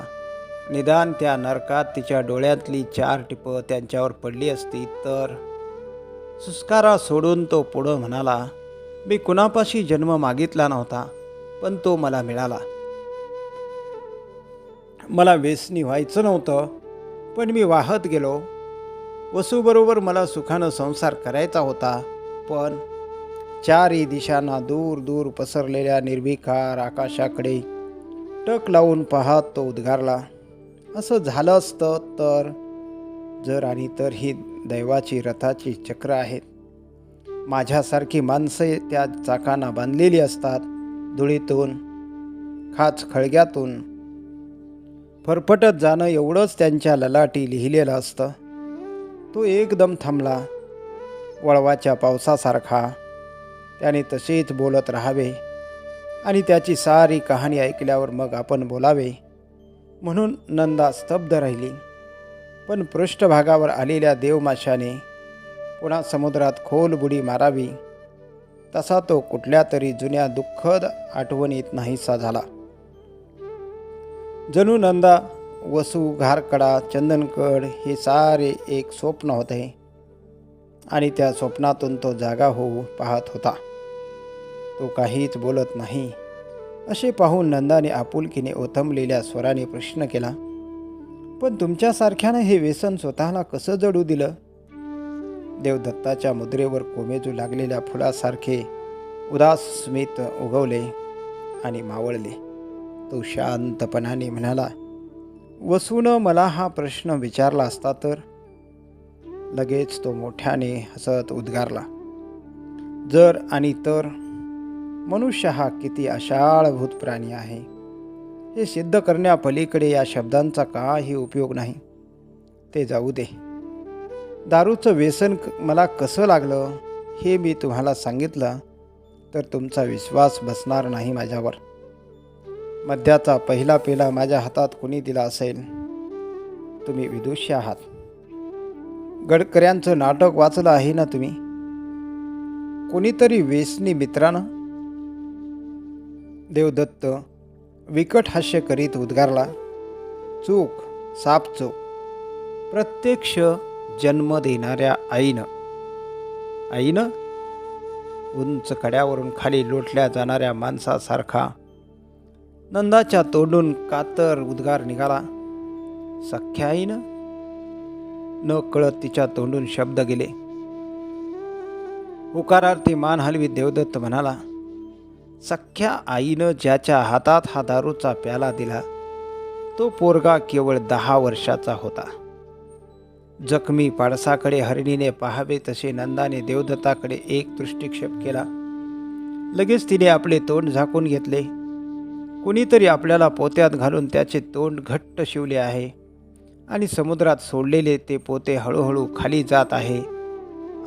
Speaker 1: निदान त्या नरकात तिच्या डोळ्यातली 4 टिपं त्यांच्यावर पडली असती तर. सुस्कारा सोडून तो पुढं म्हणाला, मी कुणापाशी जन्म मागितला नव्हता, पण तो मला मिळाला. मला व्यसनी व्हायचं नव्हतं, पण मी वाहत गेलो. वसूबरोबर मला सुखानं संसार करायचा होता, पण 4ही दिशांना दूर दूर पसरलेल्या निर्विकार आकाशाकडे टक लावून पाहत तो उद्गारला, असं झालं असतं तर. जर आणि तर ही दैवाची रथाची चक्र आहेत. माझ्यासारखी माणसे त्या चाकांना बांधलेली असतात. धुळीतून खळग्यातून फरफटत जाणं एवढंच त्यांच्या ललाटी लिहिलेलं असतं. तो एकदम थांबला. वळवाच्या पावसासारखा. त्याने तसेच बोलत राहावे आणि त्याची सारी कहाणी ऐकल्यावर मग आपण बोलावे म्हणून नंदा स्तब्ध राहिली. पण पृष्ठभागावर आलेल्या देवमाशाने पुन्हा समुद्रात खोल बुडी मारावी तसा तो कुठल्या तरी जुन्या दुःखद आठवणीत नाहीसा झाला. जणू नंदा, वसू, घारकडा, चंदनकड हे सारे एक स्वप्न होते आणि त्या स्वप्नातून तो जागा होऊ पाहत होता. तो काहीच बोलत नाही. असे पाहून नंदाने आपुलकीने ओथंबलेल्या स्वराने प्रश्न केला, पण तुमच्यासारख्यानं हे व्यसन स्वतःला कसं जडू दिलं? देवदत्ताच्या मुद्रेवर कोमेजू लागलेल्या फुलासारखे उदास स्मित उगवले आणि मावळले. तो शांतपणाने म्हणाला, वसूनं मला हा प्रश्न विचारला असता तर. लगेच तो मोठ्याने हसत उद्गारला, जर आणि तर. मनुष्य हा किती आशाळभूत प्राणी आहे हे सिद्ध करण्यापलीकडे या शब्दांचा काही उपयोग नाही. ते जाऊ दे. दारूचं व्यसन मला कसं लागलं हे मी तुम्हाला सांगितलं तर तुमचा विश्वास बसणार नाही माझ्यावर. मद्याचा पहिला पेला माझ्या हातात कोणी दिला असेल? तुम्ही विदुषी आहात. गडकऱ्यांचं नाटक वाचलं आहे ना तुम्ही? कोणीतरी व्यसनी मित्रानं? देवदत्त विकट हास्य करीत उद्गारला. चूक, साप चूक. प्रत्यक्ष जन्म देणाऱ्या आईनं उंच कड्यावरून खाली लोटल्या जाणाऱ्या माणसासारखा नंदाच्या तोंडून कातर उद्गार निघाला. सख्या आईनं? न कळत तिच्या तोंडून शब्द गेले. होकारार्थी मान हलवीत देवदत्त म्हणाला, सख्या आईनं ज्याच्या हातात हा दारूचा प्याला दिला तो पोरगा केवळ 10 वर्षाचा होता. जखमी पाडसाकडे हरणीने पाहावे तसे नंदाने देवदत्ताकडे एक दृष्टिक्षेप केला. लगेच तिने आपले तोंड झाकून घेतले. कुणीतरी आपल्याला पोत्यात घालून त्याचे तोंड घट्ट शिवले आहे आणि समुद्रात सोडलेले ते पोते हळूहळू खाली जात आहे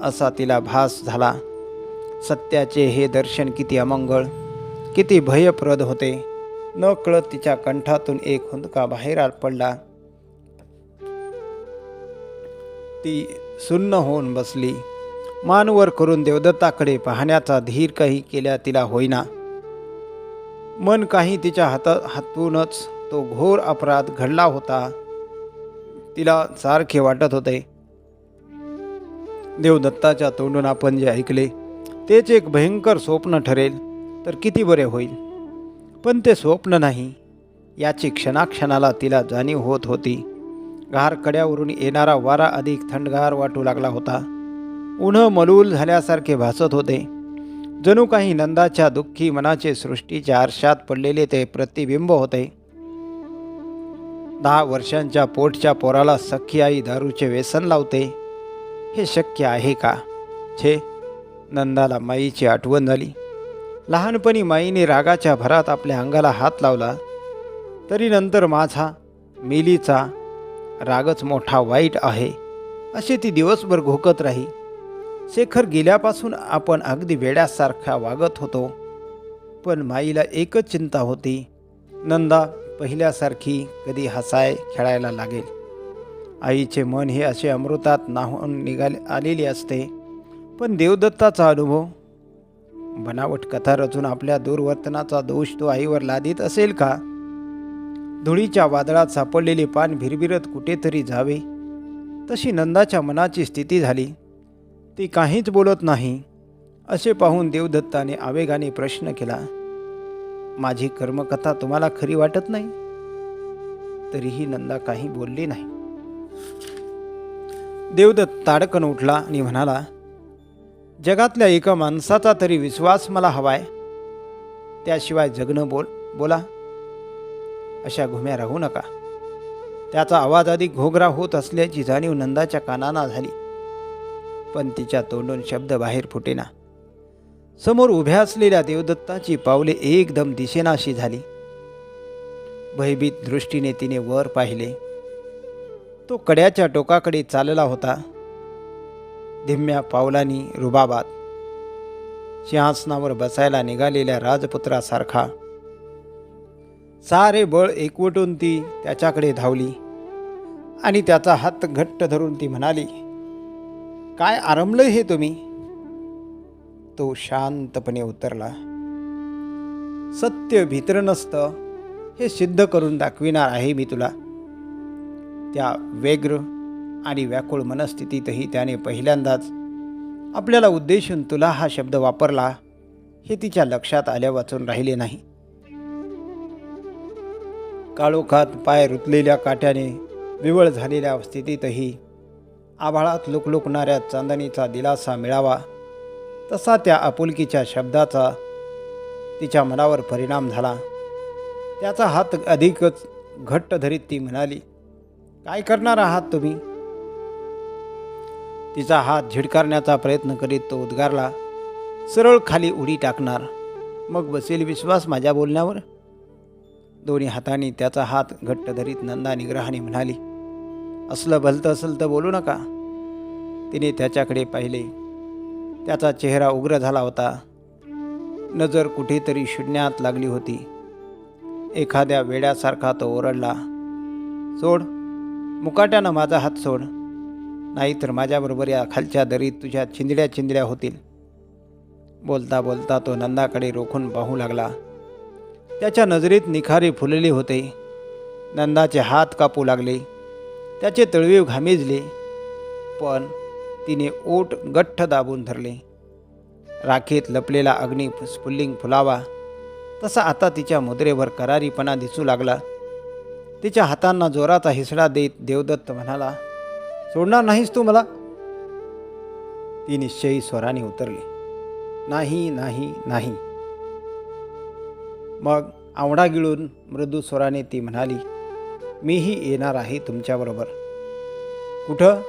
Speaker 1: असा तिला भास झाला. सत्याचे हे दर्शन किती अमंगळ, किती भयप्रद होते. न कळत तिच्या कंठातून एक हुंदका बाहेर पडला. ती सुन्न होऊन बसली. मानवर करून देवदत्ताकडे पाहण्याचा धीर काही केल्या तिला होईना. मन काही तिच्या हातूनच तो घोर अपराध घडला होता तिला सारखे वाटत होते. देवदत्ताच्या तोंडून आपण जे ऐकले तेच एक भयंकर स्वप्न ठरेल तर किती बरे होईल. पण ते स्वप्न नाही याची क्षणाक्षणाला तिला जाणीव होत होती. गार कड्यावरून येणारा वारा अधिक थंडगार वाटू लागला होता. उन्ह मलूल झाल्यासारखे भासत होते. जणू काही नंदाच्या दुःखी मनाचे सृष्टीच्या आरशात पडलेले ते प्रतिबिंब होते. 10 वर्षांच्या पोटच्या पोराला सख्खी आई दारूचे व्यसन लावते, हे शक्य आहे का? छे! नंदाला माईची आठवण झाली. लहानपणी माईने रागाच्या भरात आपल्या अंगाला हात लावला, तरी नंतर माझा मिलीचा रागच मोठा वाईट आहे असे ती दिवसभर घोकत राही. शेखर गेल्यापासून आपण अगदी वेड्यासारखा वागत होतो. पण माईला एकच चिंता होती, नंदा पहिल्यासारखी कधी हसाय खेळायला लागेल. आईचे मन हे असे अमृतात न्हाऊन आलेले असते. पण देवदत्ताचा अनुभव, बनावट कथा रचून आपल्या दुर्वर्तनाचा दोष तो आईवर लादीत असेल का? धुळीच्या वादळात सापडलेले पान भिरभिरत कुठेतरी जावे तशी नंदाच्या मनाची स्थिती झाली. ती काहीच बोलत नाही. असे पाहून देवदत्ताने आवेगाने प्रश्न केला, माझी कर्मकथा तुम्हाला खरी वाटत नाही? तरीही नंदा काही बोलली नाही. देवदत्त ताडकन उठला आणि म्हणाला, जगातल्या एका माणसाचा तरी विश्वास मला हवाय, त्याशिवाय जगणं बोला. अशा घुम्या राहू नका. त्याचा आवाज अधिक घोगरा होत असल्याची जाणीव नंदाच्या कानांना झाली. पण तिच्या तोंडून शब्द बाहेर फुटेना. समोर उभ्या असलेल्या देवदत्ताची पावले एकदम दिसेनाशी झाली. भयभीत दृष्टीने तिने वर पाहिले. तो कड्याच्या टोकाकडे चालला होता. धिम्या पावलांनी रुबाबात सिंहासनावर बसायला निघालेल्या राजपुत्रासारखा. सारे बळ एकवटून ती त्याच्याकडे धावली आणि त्याचा हात घट्ट धरून ती म्हणाली, काय आरंभलंय हे तुम्ही? तो शांतपणे उतरला. सत्य भीतर नसतं हे सिद्ध करून दाखविणार आहे मी तुला. त्या व्यग्र आणि व्याकुळ मनस्थितीतही त्याने पहिल्यांदाच आपल्याला उद्देशून तुला हा शब्द वापरला हे तिच्या लक्षात आल्या वाचून राहिले नाही. काळोखात पाय रुतलेल्या काट्याने विवळ झालेल्या स्थितीतही आभाळात लुकलुकणाऱ्या चांदणीचा दिलासा मिळावा तसा त्या आपुलकीच्या शब्दाचा तिच्या मनावर परिणाम झाला. त्याचा हात अधिकच घट्ट धरीत ती म्हणाली, काय करणार आहात तुम्ही? तिचा हात झिडकारण्याचा प्रयत्न करीत तो उद्गारला, सरळ खाली उडी टाकणार, मग बसेल विश्वास माझ्या बोलण्यावर? दोन्ही हातांनी त्याचा हात घट्ट धरीत नंदा निग्रहाने म्हणाली, असलं भलतं असेल तर बोलू नका. तिने त्याच्याकडे पाहिले. त्याचा चेहरा उग्र झाला होता. नजर कुठेतरी शून्यात लागली होती. एखाद्या वेड्यासारखा तो ओरडला, सोड, मुकाट्यानं माझा हात सोड, नाहीतर माझ्याबरोबर या खालच्या दरीत तुझ्या चिंधड्या चिंधड्या होतील. बोलता बोलता तो नंदाकडे रोखून पाहू लागला. त्याच्या नजरेत निखारे फुलले होते. नंदाचे हात कापू लागले. त्याचे तळवे घामेजले. पण तिने ओठ गठ्ठ दाबून धरले. राखेत लपलेला अग्नी स्फुल्लिंग फुलावा तसा आता तिच्या मुद्रेवर करारीपणा दिसू लागला. तिच्या हातांना जोराचा हिसडा देत देवदत्त म्हणाला, सोडणार नाहीस तू मला? ती निश्चयी स्वराने उतरली, नाही नाही नाही. मग आवडा गिळून मृदू स्वराने ती म्हणाली, मीही येणार आहे तुमच्याबरोबर. कुठं?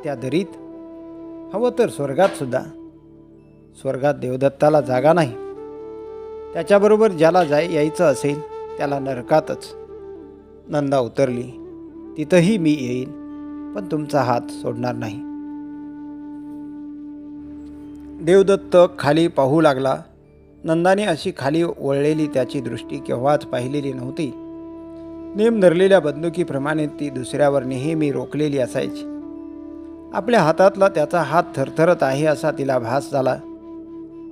Speaker 1: त्या दरीत? हवं तर स्वर्गात सुद्धा. स्वर्गात देवदत्ताला जागा नाही. त्याच्याबरोबर ज्याला यायचं असेल त्याला नरकातच. नंदा उतरली, तिथंही मी येईन, पण तुमचा हात सोडणार नाही. देवदत्त खाली पाहू लागला. नंदाने अशी खाली वळलेली त्याची दृष्टी केव्हाच पाहिलेली नव्हती. नेम धरलेल्या बंदुकीप्रमाणे ती दुसऱ्यावर नेहमी रोखलेली असायची. आपल्या हातातला त्याचा हात थरथरत आहे असा तिला भास झाला.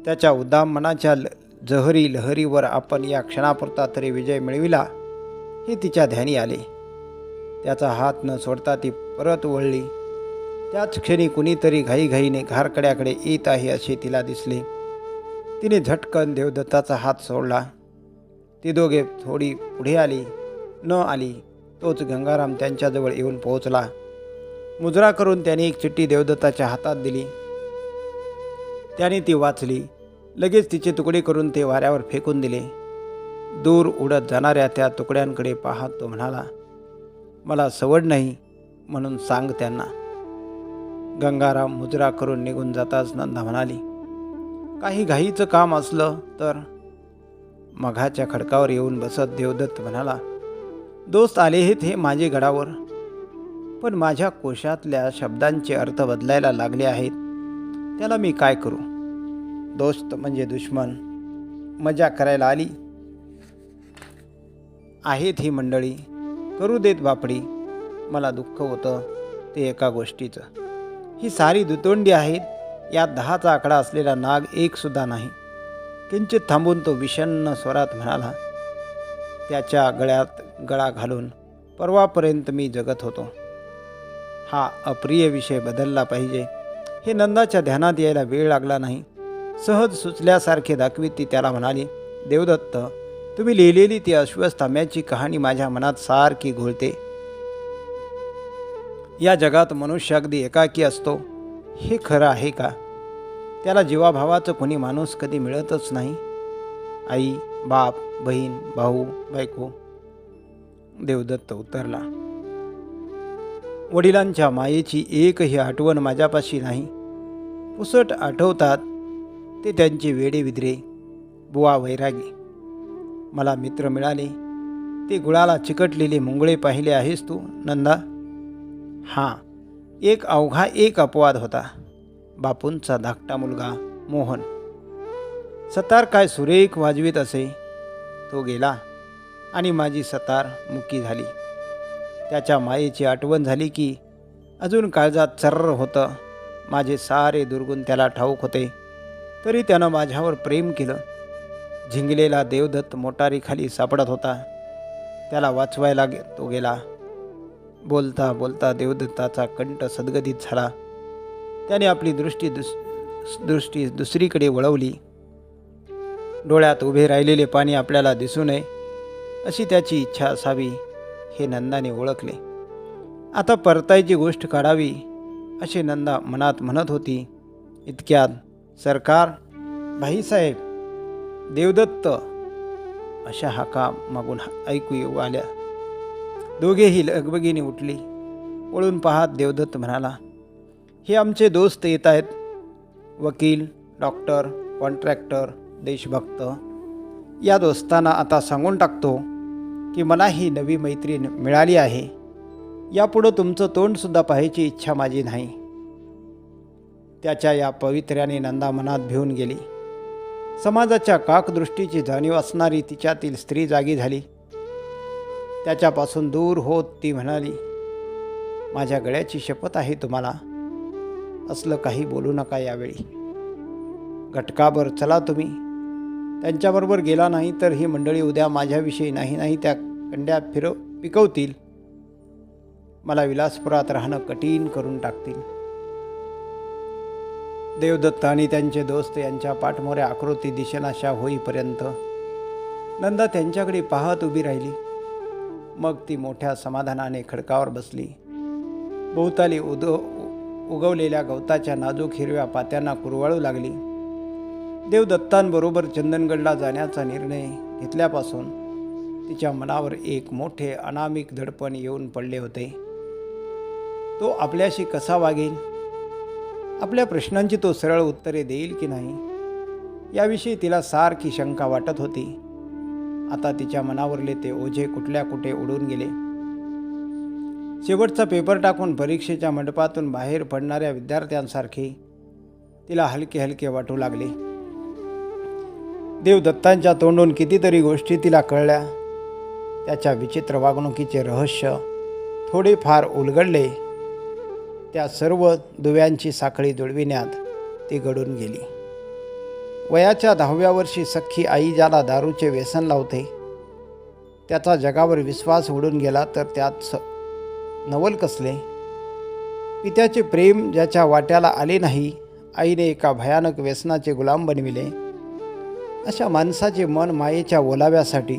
Speaker 1: त्याच्या उद्दाम मनाच्या जहरी लहरीवर आपण या क्षणापुरता तरी विजय मिळविला हे तिच्या ध्यानी आले. त्याचा हात न सोडता ती परत वळली. त्याच क्षणी कुणीतरी घाईघाईने घारकड्याकडे येत आहे असे तिला दिसले. तिने झटकन देवदत्ताचा हात सोडला. ती दोघे थोडी पुढे आली. न आली तोच गंगाराम त्यांच्याजवळ येऊन पोहोचला. मुजरा करून त्याने एक चिठ्ठी देवदत्ताच्या हातात दिली. त्याने ती वाचली. लगेच तिचे तुकडे करून ते वाऱ्यावर फेकून दिले. दूर उडत जाणाऱ्या त्या तुकड्यांकडे पाहत तो म्हणाला, मला सवड नाही म्हणून सांग त्यांना. गंगाराम मुजरा करून निघून जाताच नंदा म्हणाली, काही घाईचं काम असलं तर? मघाच्या खडकावर येऊन बसत देवदत्त म्हणाला, दोस्त आले आहेत हे माझे गडावर, पण माझ्या कोशातल्या शब्दांचे अर्थ बदलायला लागले आहेत. त्याला मी काय करू? दोस्त म्हणजे दुश्मन. मजा करायला आली आहेत ही मंडळी, करू देत बापडी. मला दुःख होतं ते एका गोष्टीचं. ही सारी दुतोंडी आहेत. यात 10चा आकडा असलेला नाग एक सुद्धा नाही. किंचित थांबून तो विषण्ण स्वरात म्हणाला, त्याच्या गळ्यात गळा घालून परवापर्यंत मी जगत होतो. हा अप्रिय विषय बदलला पाहिजे. हे नंदाच्या ध्यानात यायला वेळ लागला नाही. सहज सुचल्यासारखे दाखवीत ती त्याला म्हणाली, देवदत्त, तुम्ही लिहिलेली ती अश्वत्थाम्याची कहाणी माझ्या मनात सारखी घोळते. या जगात मनुष्य अगदी एकाकी असतो हे खरं आहे का? त्याला जीवाभावाचं कोणी माणूस कधी मिळतच नाही. आई, बाप, बहीण, भाऊ, बायको. देवदत्त उतरला. वडिलांच्या मायेची एकही आठवण माझ्यापाशी नाही. पुसट आठवतात ते त्यांचे वेडे विद्रे, बुवा वैरागी. मला मित्र मिळाले. ते गुळाला चिकटलेले मुंगळे पाहिले आहेस तू नंदा? हां, एक अवघा एक अपवाद होता. बापूंचा धाकटा मुलगा मोहन. सतार काय सुरेख वाजवीत असे. तो गेला आणि माझी सतार मुकी झाली. त्याच्या मायेची आठवण झाली की अजून काळजात चर्र होतं. माझे सारे दुर्गुण त्याला ठाऊक होते, तरी त्यानं माझ्यावर प्रेम केलं. झिंगलेला देवदत्त मोटारीखाली सापडत होता. त्याला वाचवायला तो गेला. बोलता बोलता देवदत्ताचा कंठ सद्गदित झाला. त्याने आपली दृष्टी दुसरीकडे वळवली. डोळ्यात उभे राहिलेले पाणी आपल्याला दिसू नये अशी त्याची इच्छा असावी हे नंदाने ओळखले. आता परतायची गोष्ट काढावी असे नंदा मनात म्हणत होती. इतक्यात सरकार, भाईसाहेब, देवदत्त अशा हाका मागून ऐकू येऊ आल्या. दोघेही लगबगीने उठली. वळून पाहत देवदत्त म्हणाला, हे आमचे दोस्त येत आहेत. वकील, डॉक्टर, कॉन्ट्रॅक्टर, देशभक्त. या दोस्तांना आता सांगून टाकतो की मला ही नवी मैत्रीण मिळाली आहे. यापुढं तुमचं तोंडसुद्धा पाहायची इच्छा माझी नाही. त्याच्या या पवित्र्याने नंदा मनात भिवून गेली. समाजाच्या काकदृष्टीची जाणीव असणारी तिच्यातील स्त्री जागी झाली. त्याच्यापासून दूर होत ती म्हणाली, माझ्या गळ्याची शपथ आहे तुम्हाला, असलं काही बोलू नका यावेळी. घटकाभर चला तुम्ही. त्यांच्याबरोबर गेला नाही तर ही मंडळी उद्या माझ्याविषयी नाही त्या कंड्या पिकवतील. मला विलासपुरात राहणं कठीण करून टाकतील. देवदत्त आणि त्यांचे दोस्त यांच्या पाठमोऱ्या आकृती दिशेनाशा होईपर्यंत नंदा त्यांच्याकडे पाहत उभी राहिली. मग ती मोठ्या समाधानाने खडकावर बसली. भोवताली उगवलेल्या गवताच्या नाजूक हिरव्या पात्यांना कुरवाळू लागली. देवदत्तांबरोबर चंदनगडला जाण्याचा निर्णय घेतल्यापासून तिच्या मनावर एक मोठे अनामिक दडपण येऊन पडले होते. तो आपल्याशी कसा वागेल, आपल्या प्रश्नांची तो सरळ उत्तरे देईल की नाही, याविषयी तिला सारखी शंका वाटत होती. आता तिच्या मनावरले ते ओझे कुठल्या कुठे उडून गेले. शेवटचा पेपर टाकून परीक्षेच्या मंडपातून बाहेर पडणाऱ्या विद्यार्थ्यांसारखे तिला हलके हलके वाटू लागले. देवदत्तांच्या तोंडून कितीतरी गोष्टी तिला कळल्या. त्याच्या विचित्र वागणुकीचे रहस्य थोडेफार उलगडले. त्या सर्व दुव्यांची साखळी जुळविण्यात ती घडून गेली. वयाच्या 10व्या वर्षी सख्खी आई ज्याला दारूचे व्यसन लावते, त्याचा जगावर विश्वास उडून गेला तर त्यात नवल कसले. पित्याचे प्रेम ज्याच्या वाट्याला आले नाही, आईने एका भयानक व्यसनाचे गुलाम बनविले. अशा माणसाचे मन मायेच्या ओलाव्यासाठी,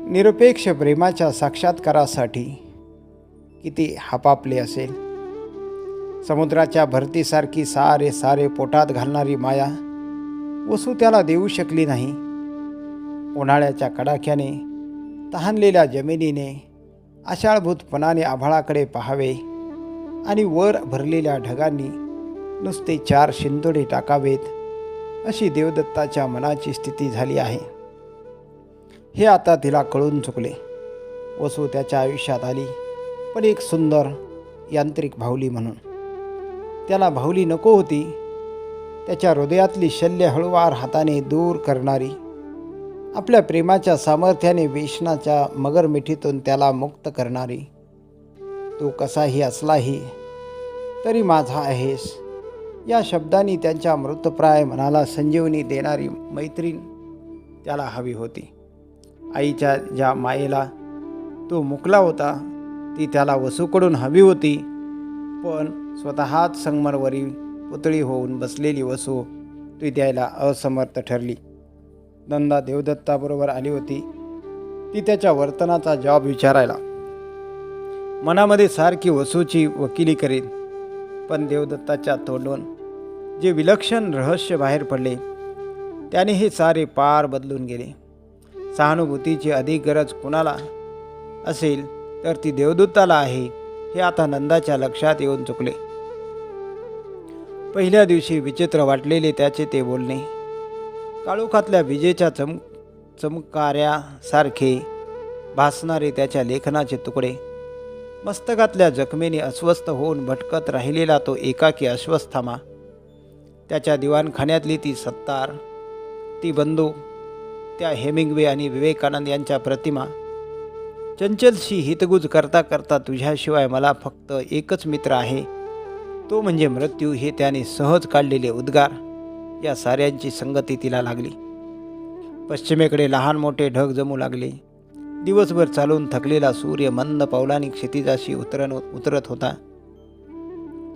Speaker 1: निरपेक्ष प्रेमाच्या साक्षात्कारासाठी किती हापापले असेल. समुद्राच्या भरतीसारखी सारे पोटात घालणारी माया वसू त्याला देऊ शकली नाही. उन्हाळ्याच्या कडाक्याने तहानलेल्या जमिनीने आषाढभूतपणाने आभाळाकडे पाहावे आणि वर भरलेल्या ढगांनी नुसते 4 शिंतोडे टाकावेत, अशी देवदत्ताच्या मनाची स्थिती झाली आहे. हे आता तिला कळून चुकले. वसू त्याच्या आयुष्यात आली, पण एक सुंदर यांत्रिक भावली म्हणून. त्याला भावली नको होती. त्याच्या हृदयातली शल्य हळूवार हाताने दूर करणारी, आपल्या प्रेमाच्या सामर्थ्याने वेषणाच्या मगरमिठीतून त्याला मुक्त करणारी. तू कसाही असलाही तरी माझा आहेस, या शब्दांनी त्यांच्या मृतप्राय मनाला संजीवनी देणारी मैत्रीण त्याला हवी होती. आईच्या ज्या मायेला तो मुकला होता, ती त्याला वसूकडून हवी होती. पण स्वतःच संगमरवरी पुतळी होऊन बसलेली वसू ती द्यायला असमर्थ ठरली. नंदा देवदत्ताबरोबर आली होती. ती त्याच्या वर्तनाचा जवाब विचारायला. मनामध्ये सारखी वसूची वकिली करीत, पण देवदत्ताच्या तोंडून जे विलक्षण रहस्य बाहेर पडले त्याने हे सारे पार बदलून गेले. सहानुभूतीची अधिक गरज कुणाला असेल तर ती देवदत्ताला आहे, हे आता नंदाच्या लक्षात येऊन चुकले. पहिल्या दिवशी विचित्र वाटलेले त्याचे ते बोलणे, काळोखातल्या विजेच्या चमकाऱ्यासारखे भासणारे त्याच्या लेखनाचे तुकडे, मस्तकातल्या जखमेने अस्वस्थ होऊन भटकत राहिलेला तो एकाकी अश्वस्थामा, त्याच्या दिवाणखान्यातली ती सत्तार, ती बंदूक, त्या हेमिंग्वे आणि विवेकानंद यांच्या प्रतिमा, चंचलशी हितगुज करता करता तुझ्याशिवाय मला फक्त एकच मित्र आहे, तो म्हणजे मृत्यू, हे त्याने सहज काढलेले उद्गार, या साऱ्यांची संगती तिला लागली. पश्चिमेकडे लहान मोठे ढग जमू लागले. दिवसभर चालून थकलेला सूर्य मंद पावलांनी क्षितिजाशी उतरत होता.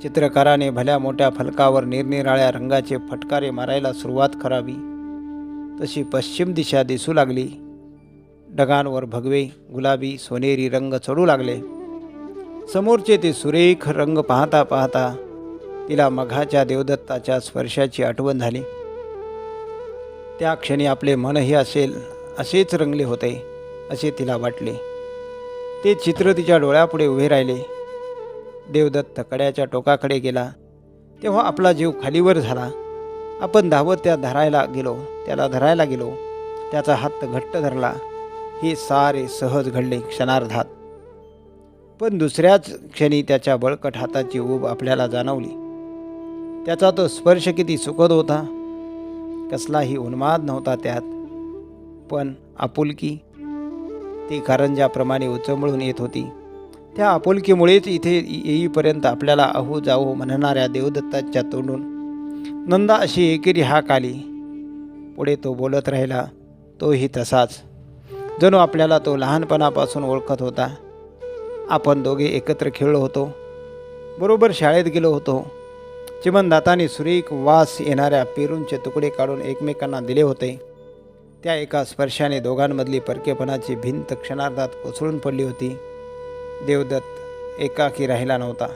Speaker 1: चित्रकाराने भल्या मोठ्या फलकावर निरनिराळ्या रंगाचे फटकारे मारायला सुरुवात करावी तशी पश्चिम दिशा दिसू लागली. ढगांवर भगवे, गुलाबी, सोनेरी रंग चढू लागले. समोरचे ते सुरेख रंग पाहता पाहता तिला मघाच्या देवदत्ताच्या स्पर्शाची आठवण झाली. त्या क्षणी आपले मनही असेच रंगले होते असे तिला वाटले. ते चित्र तिच्या डोळ्यापुढे उभे राहिले. देवदत्त कड्याच्या टोकाकडे गेला तेव्हा आपला जीव खालीवर झाला. आपण धावत त्याला धरायला गेलो. त्याचा हात घट्ट धरला. हे सारे सहज घडले क्षणार्धात. पण दुसऱ्याच क्षणी त्याच्या बळकट हाताची ऊब आपल्याला जाणवली. त्याचा तो स्पर्श किती सुखद होता. कसलाही उन्माद नव्हता त्यात, पण आपुलकी ती कारंजाप्रमाणे उचंबळून येत होती. त्या आपुलकीमुळेच इथे येईपर्यंत आपल्याला अहो जाओ म्हणणाऱ्या देवदत्ताच्या तोंडून नंदा अशी एकेरी हाक आली. पुढे तो बोलत राहिला, तोही तसाच, जणू आपल्याला तो लहानपणापासून ओळखत होता. आपण दोघे एकत्र खेळलो होतो, बरोबर शाळेत गेलो होतो. चिमणदाताने सुरेख वास येणाऱ्या पेरूंचे तुकडे काढून एकमेकांना दिले होते. त्या एका स्पर्शाने दोघांमधली परकेपणाची भिंत क्षणार्धात कोसळून पडली होती. देवदत्त एकाकी राहिला नव्हता.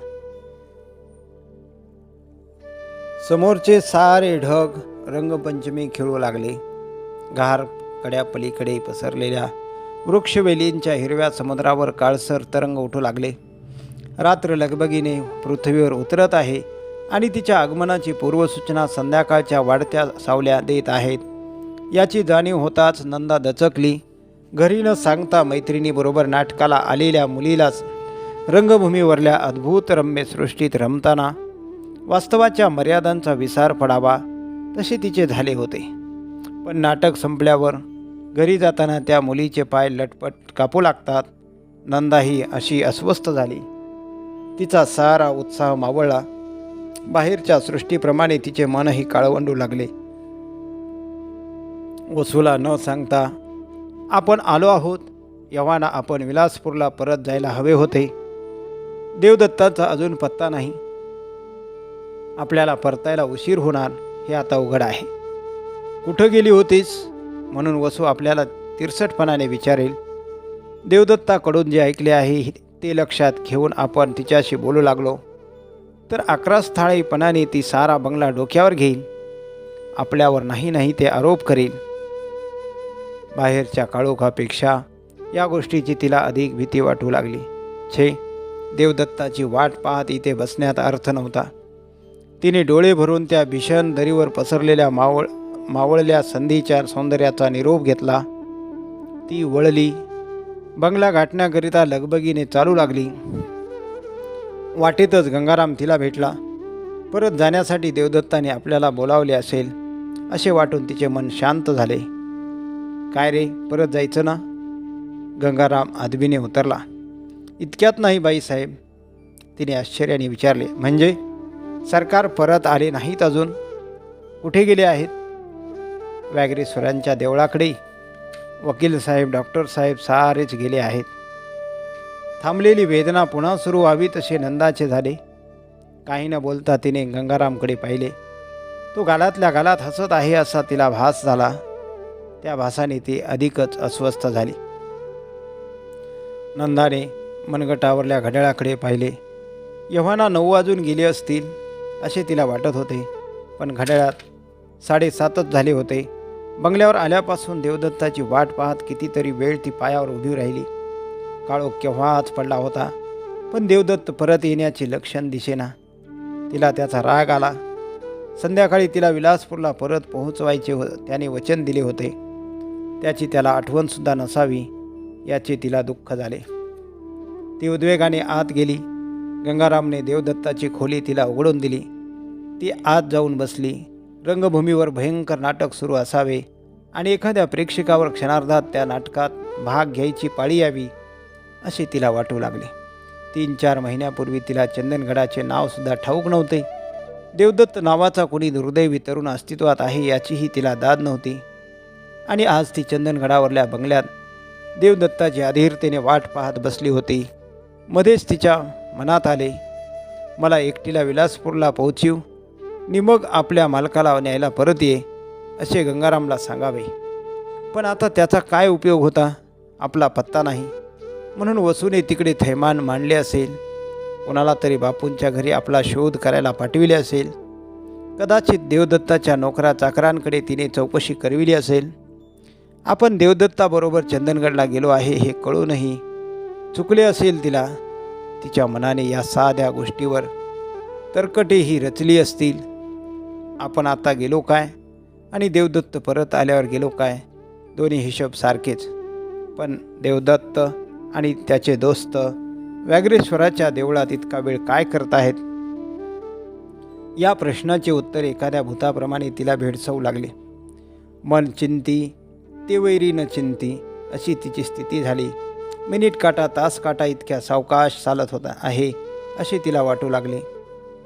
Speaker 1: समोरचे सारे ढग रंगपंचमी खेळू लागले. गार कड्या पलीकडे पसरलेल्या वृक्षवेलींच्या हिरव्या समुद्रावर काळसर तरंग उठू लागले. रात्र लगबगीने पृथ्वीवर उतरत आहे आणि तिच्या आगमनाची पूर्वसूचना संध्याकाळच्या वाढत्या सावल्या देत आहेत. याची जाणीव होताच नंदा दचकली. घरी न सांगता मैत्रिणीबरोबर नाटकाला आलेल्या मुलीलाच रंगभूमीवरल्या अद्भुत रम्य सृष्टीत रमताना वास्तवाच्या मर्यादांचा विसार पडावा तसे तिचे झाले होते. पण नाटक संपल्यावर घरी जाताना त्या मुलीचे पाय लटपट कापू लागतात. नंदाही अशी अस्वस्थ झाली. तिचा सारा उत्साह मावळला. बाहेरच्या सृष्टीप्रमाणे तिचे मनही काळवंडू लागले. वसूला न सांगता आपण आलो आहोत. यव्हाना आपण विलासपूरला परत जायला हवे होते. देवदत्ताचा अजून पत्ता नाही. आपल्याला परतायला उशीर होणार हे आता उघड आहे. कुठं गेली होतीस म्हणून वसू आपल्याला तिरसटपणाने विचारेल. देवदत्ताकडून जे ऐकले आहे ते लक्षात घेऊन आपण तिच्याशी बोलू लागलो तर 11 स्थाळीपणाने ती सारा बंगला डोक्यावर घेईल. आपल्यावर नाही ते आरोप करील. बाहेरच्या काळोखापेक्षा या गोष्टीची तिला अधिक भीती वाटू लागली. छे, देवदत्ताची वाट पाहत इथे बसण्यात अर्थ नव्हता. तिने डोळे भरून त्या भीषण दरीवर पसरलेल्या मावळल्या संधीच्या सौंदर्याचा निरोप घेतला. ती वळली. बंगला गाठण्याकरिता लगबगीने चालू लागली. वाटेतच गंगाराम तिला भेटला. परत जाण्यासाठी देवदत्ताने आपल्याला बोलावले असेल असे वाटून तिचे मन शांत झाले. काय रे, परत जायचं ना? गंगाराम आदबीने उतरला. इतक्यात नाही बाईसाहेब, तिने आश्चर्याने विचारले. म्हणजे सरकार परत आले नाहीत अजून? कुठे गेले आहेत? व्याघ्रेश्वरांच्या देवळाकडे. वकील साहेब, डॉक्टर साहेब सारेच गेले आहेत. थांबलेली वेदना पुन्हा सुरू व्हावी तसे नंदाचे झाले. काही न बोलता तिने गंगारामकडे पाहिले. तो गालातल्या गालात हसत आहे असा तिला भास झाला. त्या भासाने ती अधिकच अस्वस्थ झाली. नंदाने मनगटावरल्या घड्याळाकडे पाहिले. यव्हाना 9 वाजून गेले असतील असे तिला वाटत होते, पण घड्याळात 7:30च झाले होते. बंगल्यावर आल्यापासून देवदत्ताची वाट पाहत कितीतरी वेळ ती पायावर उभी राहिली. काळोख केव्हाच पडला होता, पण देवदत्त परत येण्याचे लक्षण दिसेना. तिला त्याचा राग आला. संध्याकाळी तिला विलासपूरला परत पोहोचवायचे त्याने वचन दिले होते. त्याची त्याला आठवणसुद्धा नसावी याचे तिला दुःख झाले. ती उद्वेगाने आत गेली. गंगारामने देवदत्ताची खोली तिला उघडून दिली. ती आत जाऊन बसली. रंगभूमीवर भयंकर नाटक सुरू असावे आणि एखाद्या प्रेक्षकावर क्षणार्धात त्या नाटकात भाग घ्यायची पाळी यावी असे तिला वाटू लागले. 3-4 महिन्यापूर्वी तिला चंदनगडाचे नावसुद्धा ठाऊक नव्हते. देवदत्त नावाचा कोणी दुर्दैवी तरुण अस्तित्वात आहे याचीही तिला दाद नव्हती. आणि आज ती चंदनगडावरल्या बंगल्यात देवदत्ताची अधीरतेने वाट पाहत बसली होती. मध्येच तिच्या मनात आले, मला एकटीला विलासपूरला पोहोचीव नि मग आपल्या मालकाला न्यायला परत ये असे गंगारामला सांगावे. पण आता त्याचा काय उपयोग होता? आपला पत्ता नाही म्हणून वसूने तिकडे थैमान मांडले असेल. कोणाला तरी बापूंच्या घरी आपला शोध करायला पाठविले असेल. कदाचित देवदत्ताच्या नोकरा चाकरांकडे तिने चौकशी करविली असेल. आपण देवदत्ताबरोबर चंदनगडला गेलो आहे हे कळूनही चुकले असेल तिला. तिच्या मनाने या साध्या गोष्टीवर तरकटेही रचली असतील. आपण आता गेलो काय आणि देवदत्त परत आल्यावर गेलो काय, दोन्ही हिशोब सारखेच. पण देवदत्त आणि त्याचे दोस्त व्याघ्रेश्वराच्या देवळात इतका वेळ काय करत आहेत या प्रश्नाचे उत्तर एखाद्या भूताप्रमाणे तिला भेडसावू लागले. मन चिंती ते वैरी न चिंती अशी तिची स्थिती झाली. मिनिट काटा तास काटा इतक्या सावकाश चालत होता आहे असे तिला वाटू लागले.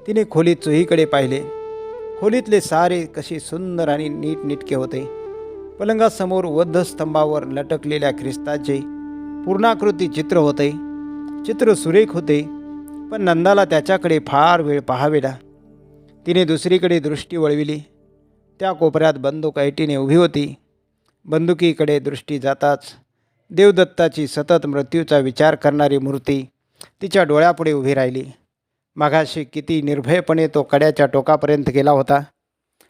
Speaker 1: तिने खोलीत चोहीकडे पाहिले. खोलीतले सारे कसे सुंदर आणि नीटनेटके होते. पलंगासमोर वधस्तंभावर लटकलेल्या ख्रिस्ताचे पूर्णाकृती चित्र होते. चित्र सुरेख होते, पण नंदाला त्याच्याकडे फार वेळ पाहावेला. तिने दुसरीकडे दृष्टी वळविली. त्या कोपऱ्यात बंदूक ऐटीने उभी होती. बंदुकीकडे दृष्टी जाताच देवदत्ताची सतत मृत्यूचा विचार करणारी मूर्ती तिच्या डोळ्यापुढे उभी राहिली. मागाशी किती निर्भयपणे तो कड्याच्या टोकापर्यंत गेला होता.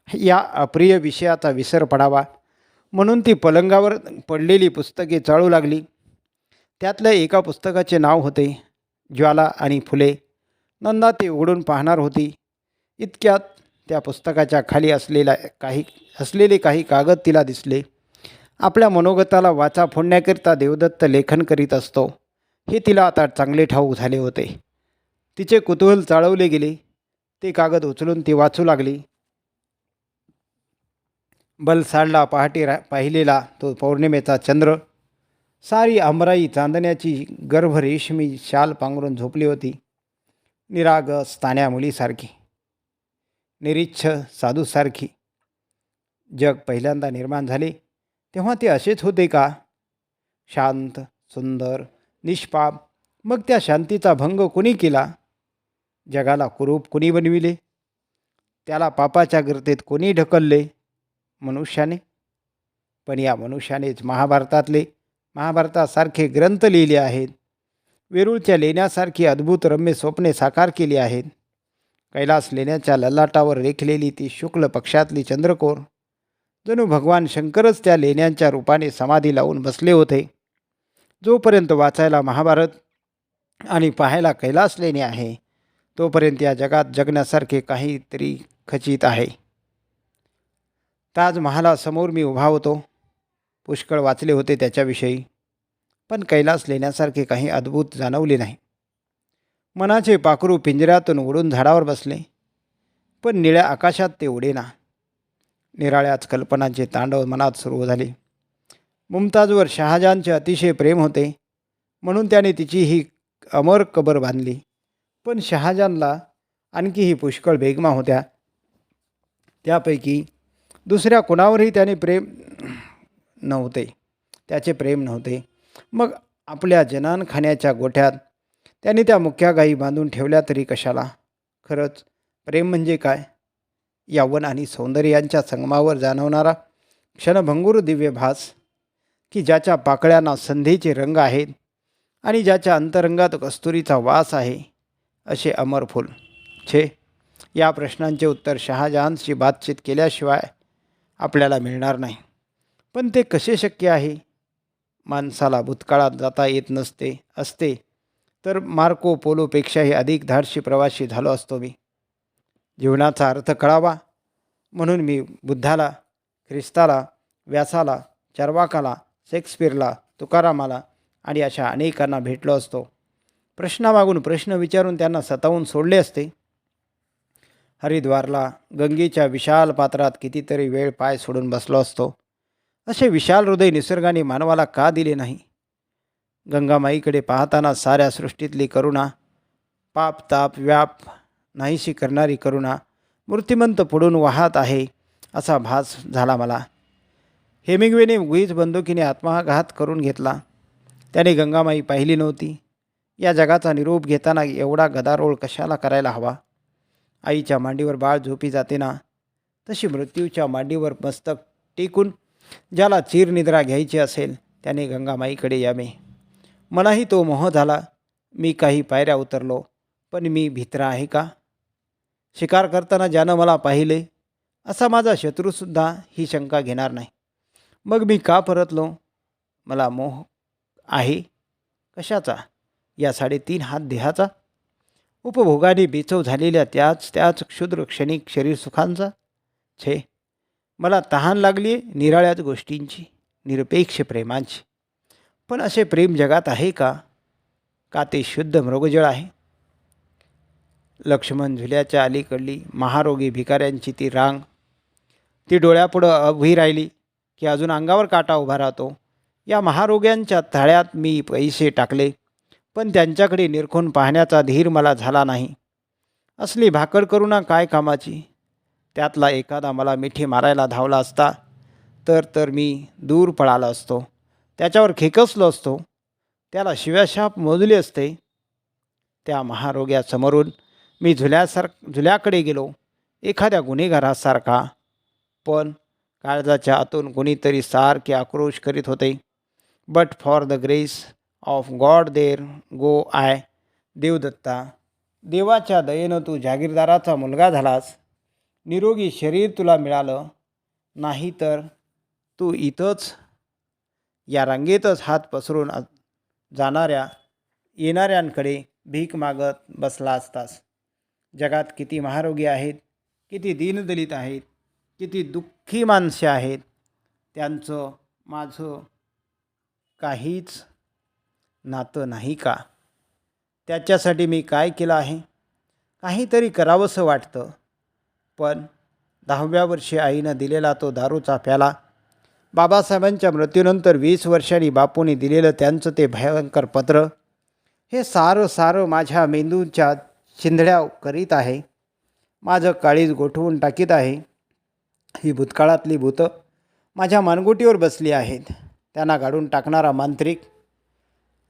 Speaker 1: या अप्रिय विषयाचा विसर पडावा म्हणून ती पलंगावर पडलेली पुस्तके चाळू लागली. त्यातल्या एका पुस्तकाचे नाव होते ज्वाला आणि फुले. नंदा ते उघडून पाहणार होती. इतक्यात त्या पुस्तकाच्या खाली असलेले काही कागद तिला दिसले. आपल्या मनोगताला वाचा फोडण्याकरिता देवदत्त लेखन करीत असतो हे तिला आता चांगले ठाऊक झाले होते. तिचे कुतूहल चाळवले गेले. ते कागद उचलून ती वाचू लागली. बलसाडला पहाटे पाहिलेला तो पौर्णिमेचा चंद्र, सारी अंबराई चांदण्याची गर्भ रेशमी शाल पांघरून झोपली होती. निरागस ताण्या मुलीसारखी, निरीच्छ साधूसारखी. जग पहिल्यांदा निर्माण झाले तेव्हा ते असेच होते का? शांत, सुंदर, निष्पाप. मग त्या शांतीचा भंग कुणी केला? जगाला कुरूप कुणी बनविले? त्याला पापाच्या गर्तेत कोणी ढकलले? मनुष्याने. पण या मनुष्यानेच महाभारतासारखे ग्रंथ लिहिले आहेत. वेरूळच्या लेण्यासारखी अद्भुत रम्य स्वप्ने साकार केली आहेत. कैलास लेण्याच्या ललाटावर रेखलेली ती शुक्ल पक्षातली चंद्रकोर, जणू भगवान शंकरच त्या लेण्यांच्या रूपाने समाधी लावून बसले होते. जोपर्यंत वाचायला महाभारत आणि पाहायला कैलास लेणे आहे तोपर्यंत या जगात जगण्यासारखे काहीतरी खचित आहे. ताजमहालासमोर मी उभा होतो. पुष्कळ वाचले होते त्याच्याविषयी, पण कैलास लेण्यासारखे काही अद्भुत जाणवले नाही. मनाचे पाखरू पिंजऱ्यातून उडून झाडावर बसले, पण निळ्या आकाशात ते उडेना. निराळ्याच कल्पनांचे तांडव मनात सुरू झाले. मुमताजवर शहाजहानचे अतिशय प्रेम होते म्हणून त्याने तिची ही अमर कबर बांधली. पण शहाजहानला आणखीही पुष्कळ बेगमा होत्या. त्यापैकी दुसऱ्या कोणावरही त्याचे प्रेम नव्हते. मग आपल्या जनानखान्याच्या गोठ्यात त्याने त्या मुख्या गायी बांधून ठेवल्या तरी कशाला? खरंच प्रेम म्हणजे काय? यौवन आणि सौंदर्यांच्या संगमावर जाणवणारा क्षणभंगूर दिव्य भास, की ज्याच्या पाकळ्यांना संधीचे रंग आहेत आणि ज्याच्या अंतरंगात कस्तुरीचा वास आहे, असे अमर फूल. छे, या प्रश्नांचे उत्तर शहाजहानशी बातचीत केल्याशिवाय आपल्याला मिळणार नाही. पण ते कसे शक्य आहे? माणसाला भूतकाळात जाता येत असते तर मार्को पोलोपेक्षाही अधिक धाडसी प्रवासी झालो असतो मी. जीवनाचा अर्थ कळावा म्हणून मी बुद्धाला, ख्रिस्ताला, व्यासाला, चर्वाकाला, शेक्सपियरला, तुकारामाला आणि अशा अनेकांना भेटलो असतो. प्रश्नामागून प्रश्न विचारून त्यांना सतावून सोडले असते. हरिद्वारला गंगेच्या विशाल पात्रात कितीतरी वेळ पाय सोडून बसलो असतो. असे विशाल हृदय निसर्गाने मानवाला का दिले नाही? गंगामाईकडे पाहताना साऱ्या सृष्टीतली करुणा, पाप ताप व्याप नाहीशी करणारी करुणा मूर्तिमंत पुढून वाहत आहे असा भास झाला मला. हेमिंग्वेने उगीच बंदुकीने आत्मघात करून घेतला. त्याने गंगामाई पाहिली नव्हती. या जगाचा निरोप घेताना एवढा गदारोळ कशाला करायला हवा? आईच्या मांडीवर बाळ झोपी जाते ना, तशी मृत्यूच्या मांडीवर मस्तक टेकून ज्याला चिरनिद्रा घ्यायची असेल त्याने गंगामाईकडे यावे. मलाही तो मोह झाला. मी काही पायऱ्या उतरलो, पण मी भित्रा आहे का? शिकार करताना ज्यानं मला पाहिले असा माझा शत्रूसुद्धा ही शंका घेणार नाही. मग मी का परतलो? मला मोह आहे कशाचा? या 3.5 हात देहाचा? उपभोगाने बेचव झालेल्या त्याच क्षुद्र क्षणिक शरीरसुखांचा? छे, मला तहान लागली आहे निराळ्याच गोष्टींची, निरपेक्ष प्रेमांची. पण असे प्रेम जगात आहे का? का ते शुद्ध मृगजळ आहे? लक्ष्मण झुल्याच्या अलीकडली महारोगी भिकाऱ्यांची ती रांग, ती डोळ्यापुढं उभी राहिली की अजून अंगावर काटा उभा राहतो. या महारोग्यांच्या थाळ्यात मी पैसे टाकले, पण त्यांच्याकडे निरखून पाहण्याचा धीर मला झाला नाही. असली भाकड करुणा काय कामाची. त्यातला एखादा मला मिठी मारायला धावला असता तर मी दूर पळालो असतो. त्याच्यावर खेकसलो असतो. त्याला शिव्याशाप मोजले असते. त्या महारोग्यासमोरून मी झुल्याकडे गेलो, एखाद्या गुन्हेगारासारखा. पण काळजाच्या आतून कोणीतरी सारखे आक्रोश करीत होते. But for the grace of God there go I. Devdatta, देवाच्या दयेनं तू जागीरदाराचा मुलगा झालास. निरोगी शरीर तुला मिळालं. नाही तर तू इथंच या रांगेतच हात पसरून जाणाऱ्या येणाऱ्यांकडे भीक मागत बसला असतास. जगात किती महारोगी आहेत, किती दीनदलित आहेत, किती दुःखी माणसे आहेत. त्यांचं माझं काहीच नातं नाही का? त्याच्यासाठी मी काय केलं आहे? काहीतरी करावंसं वाटतं. पण 10व्या वर्षी आईनं दिलेला तो दारूचा प्याला, बाबासाहेबांच्या मृत्यूनंतर 20 वर्षांनी बापूंनी दिलेलं त्यांचं ते भयंकर पत्र, हे सारं माझ्या मेंदूच्या चिंधड्या करीत आहे. माझं काळीज गोठवून टाकीत आहे. ही भूतकाळातली भूतं माझ्या मानगुटीवर बसली आहेत. त्यांना गाडून टाकणारा मांत्रिक.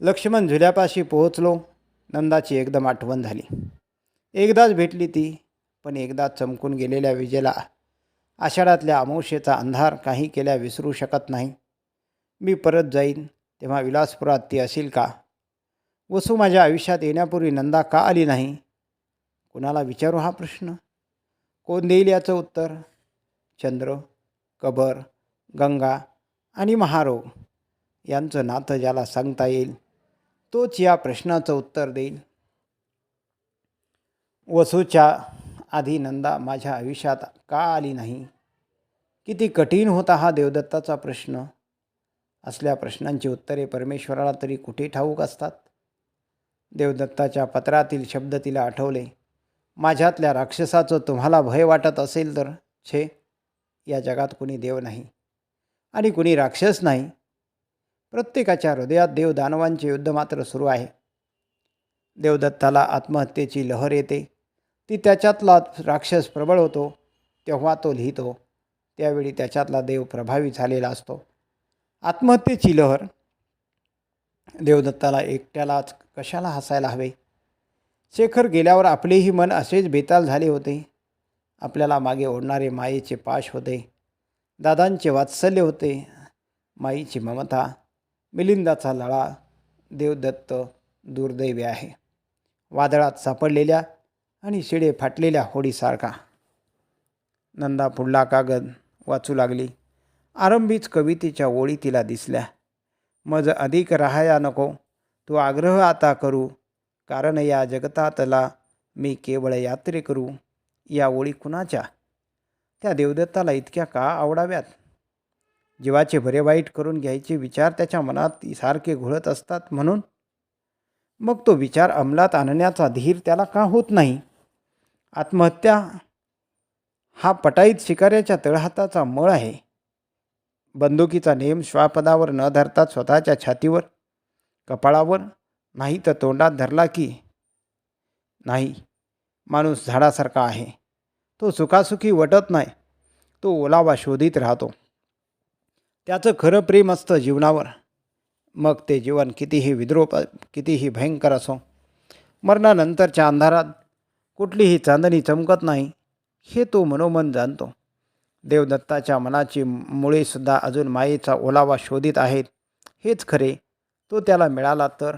Speaker 1: लक्ष्मण झुल्यापाशी पोहोचलो. नंदाची एकदम आठवण झाली. एकदाच भेटली ती, पण एकदाच चमकून गेलेल्या विजेला आषाढातल्या अमावस्येचा अंधार काही केल्या विसरू शकत नाही. मी परत जाईन तेव्हा विलासपुरात ती असेल का? वसू माझ्या आयुष्यात येण्यापूर्वी नंदा का आली नाही? कुणाला विचारू हा प्रश्न? कोण देईल याचं उत्तर? चंद्र, कबर, गंगा आणि महारोग यांचं नातं ज्याला सांगता येईल तोच या प्रश्नाचं उत्तर देईल. वसूच्या आधी नंदा माझ्या आयुष्यात का आली नाही? किती कठीण होता हा देवदत्ताचा प्रश्न. असल्या प्रश्नांची उत्तरे परमेश्वराला तरी कुठे ठाऊक असतात. देवदत्ताच्या पत्रातील शब्द तिला आठवले. माझ्यातल्या राक्षसाचं तुम्हाला भय वाटत असेल तर छे, या जगात कुणी देव नाही आणि कुणी राक्षस नाही. प्रत्येकाच्या हृदयात देवदानवांचे युद्ध मात्र सुरू आहे. देवदत्ताला आत्महत्येची लहर येते. ती त्याच्यातला राक्षस प्रबळ होतो तेव्हा तो लिहितो. त्यावेळी त्याच्यातला देव प्रभावी झालेला असतो. आत्महत्येची लहर. देवदत्ताला एकट्यालाच कशाला हसायला हवे? शेखर गेल्यावर आपलेही मन असेच बेताल झाले होते. आपल्याला मागे ओढणारे मायेचे पाश होते. दादांचे वात्सल्य होते. माईची ममता, मिलिंदाचा लळा. देवदत्त दुर्दैवी आहे. वादळात सापडलेल्या आणि शिडे फाटलेल्या होडीसारखा. नंदा पुढला कागद वाचू लागली. आरंभीच कवितेच्या ओळी तिला दिसल्या. मज अधिक राहाया नको, तू आग्रह आता करू, कारण या जगतातला मी केवळ यात्रे करू. या ओळी कुणाच्या? त्या देवदत्ताला इतक्या का आवडाव्यात? जीवाचे बरे वाईट करून घ्यायचे विचार त्याच्या मनात सारखे घुळत असतात म्हणून? मग तो विचार अंमलात आणण्याचा धीर त्याला का होत नाही? आत्महत्या हा पटाईत शिकाऱ्याच्या तळहाताचा मळ आहे. बंदुकीचा नेम श्वापदावर न धरता स्वतःच्या छातीवर, कपाळावर, नाही तर तोंडात धरला की नाही. माणूस झाडासारखा आहे. तो सुखासुखी वटत नाही. तो ओलावा शोधित राहतो. त्याचं खरं प्रेम असतं जीवनावर. मग ते जीवन कितीही कितीही भयंकर असो, मरणानंतरच्या अंधारात कुठलीही चांदणी चमकत नाही हे तो मनोमन जाणतो. देवदत्ताच्या मनाची मुळेसुद्धा अजून मायेचा ओलावा शोधित आहेत हेच खरे. तो त्याला मिळाला तर.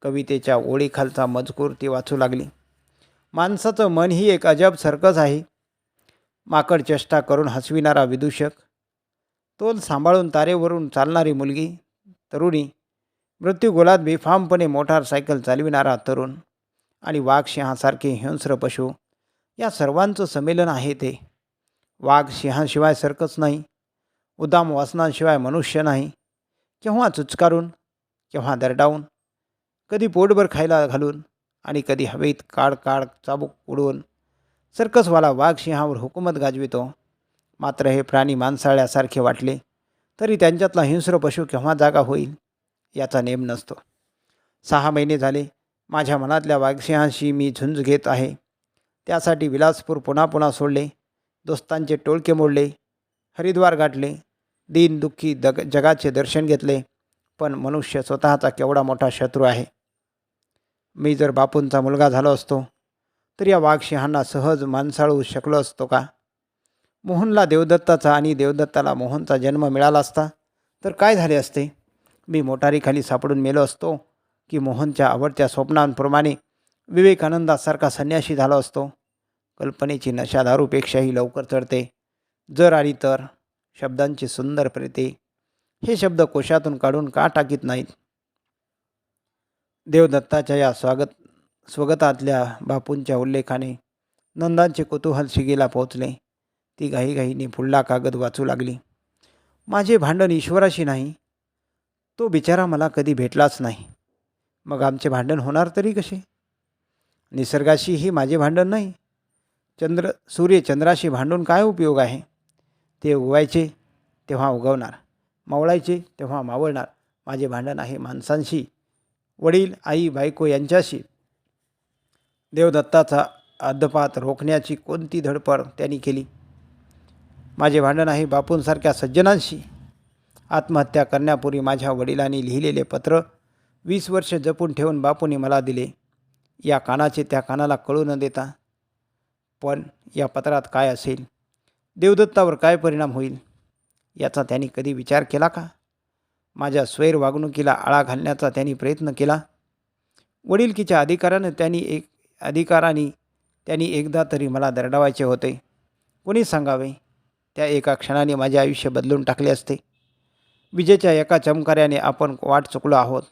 Speaker 1: कवितेच्या ओळीखालचा मजकूर ती वाचू लागली. माणसाचं मन ही एक अजब सर्कस आहे. माकड चेष्टा करून हसविणारा विदूषक, तोल सांभाळून तारेवरून चालणारी मुलगी, तरुणी, मृत्यूगोलात बेफामपणे मोटारसायकल चालविणारा तरुण आणि वाघ सिंहासारखे हिंस्र पशु, या सर्वांचं संमेलन आहे ते. वाघ सिंहाशिवाय सर्कस नाही. उदाम वासनांशिवाय मनुष्य नाही. केव्हा चुचकारून, केव्हा दरडावून, कधी पोटभर खायला घालून आणि कधी हवेत काड चाबूक उडवून सर्कसवाला वाघ सिंहावर हुकूमत गाजवितो. मात्र हे प्राणी माणसाळ्यासारखे वाटले तरी त्यांच्यातला हिंस्र पशु केव्हा जागा होईल याचा नेम नसतो. 6 महिने झाले माझ्या मनातल्या वाघसिंहाशी मी झुंज घेत आहे. त्यासाठी विलासपूर पुन्हा पुन्हा सोडले, दोस्तांचे टोळके मोडले, हरिद्वार गाठले, दीन दुःखी जगाचे दर्शन घेतले. पण मनुष्य स्वतःचा केवढा मोठा शत्रू आहे. मी जर बापूंचा मुलगा झालो असतो तर या वाघसिंहांना सहज माणसाळू शकलो असतो का? मोहनला देवदत्ताचा आणि देवदत्ताला मोहनचा जन्म मिळाला असता तर काय झाले असते? मी मोटारीखाली सापडून मेलो असतो की मोहनच्या आवडत्या स्वप्नांप्रमाणे विवेकानंदासारखा संन्यासी झालो असतो? कल्पनेची नशा दारूपेक्षाही लवकर चढते. जर आणि तर शब्दांची सुंदर प्रेते हे शब्द कोशातून काढून का टाकीत नाहीत? देवदत्ताच्या या स्वगतातल्या बापूंच्या उल्लेखाने नंदांचे कुतूहल शिगेला पोहोचले. ती घाईघाईने पुढला कागद वाचू लागली. माझे भांडण ईश्वराशी नाही, तो बिचारा मला कधी भेटलाच नाही. मग आमचे भांडण होणार तरी कसे? निसर्गाशीही माझे भांडण नाही. सूर्य चंद्राशी भांडून काय उपयोग आहे? ते उगवायचे तेव्हा उगवणार, मावळायचे तेव्हा मावळणार. माझे भांडण आहे माणसांशी, वडील आई बायको यांच्याशी. देवदत्ताचा अद्दपात रोखण्याची कोणती धडपड त्यांनी केली? माझे भांडण आहे बापूंसारख्या सज्जनांशी. आत्महत्या करण्यापूर्वी माझ्या वडिलांनी लिहिलेले पत्र 20 वर्ष जपून ठेवून बापूंनी मला दिले. या कानाचे त्या कानाला कळू न देता. पण या पत्रात काय असेल? देवदत्तावर काय परिणाम होईल याचा त्यांनी कधी विचार केला का? माझ्या स्वैर वागणुकीला आळा घालण्याचा त्यांनी प्रयत्न केला. वडिलकीच्या अधिकाराने त्यांनी एकदा तरी मला दरडावायचे होते. कोणी सांगावे? त्या एका क्षणाने माझे आयुष्य बदलून टाकले असते. विजेच्या एका चमकाऱ्याने आपण वाट चुकलो आहोत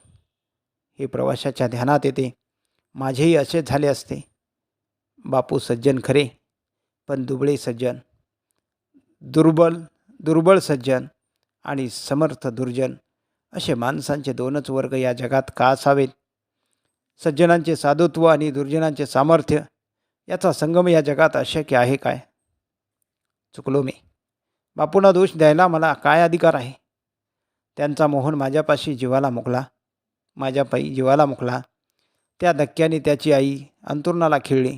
Speaker 1: हे प्रवाशाच्या ध्यानात येते. माझेही असेच झाले असते. बापू सज्जन खरे, पण दुबळे सज्जन, दुर्बळ सज्जन आणि समर्थ दुर्जन असे माणसांचे 2च वर्ग या जगात का असावेत? सज्जनांचे साधुत्व आणि दुर्जनांचे सामर्थ्य याचा संगम या जगात अशक्य आहे काय? चुकलो मी. बापूंना दोष द्यायला मला काय अधिकार आहे? त्यांचा मोहन माझ्यापाशी जीवाला मुकला. त्या धक्क्याने त्याची आई अंतुरणाला खिळली.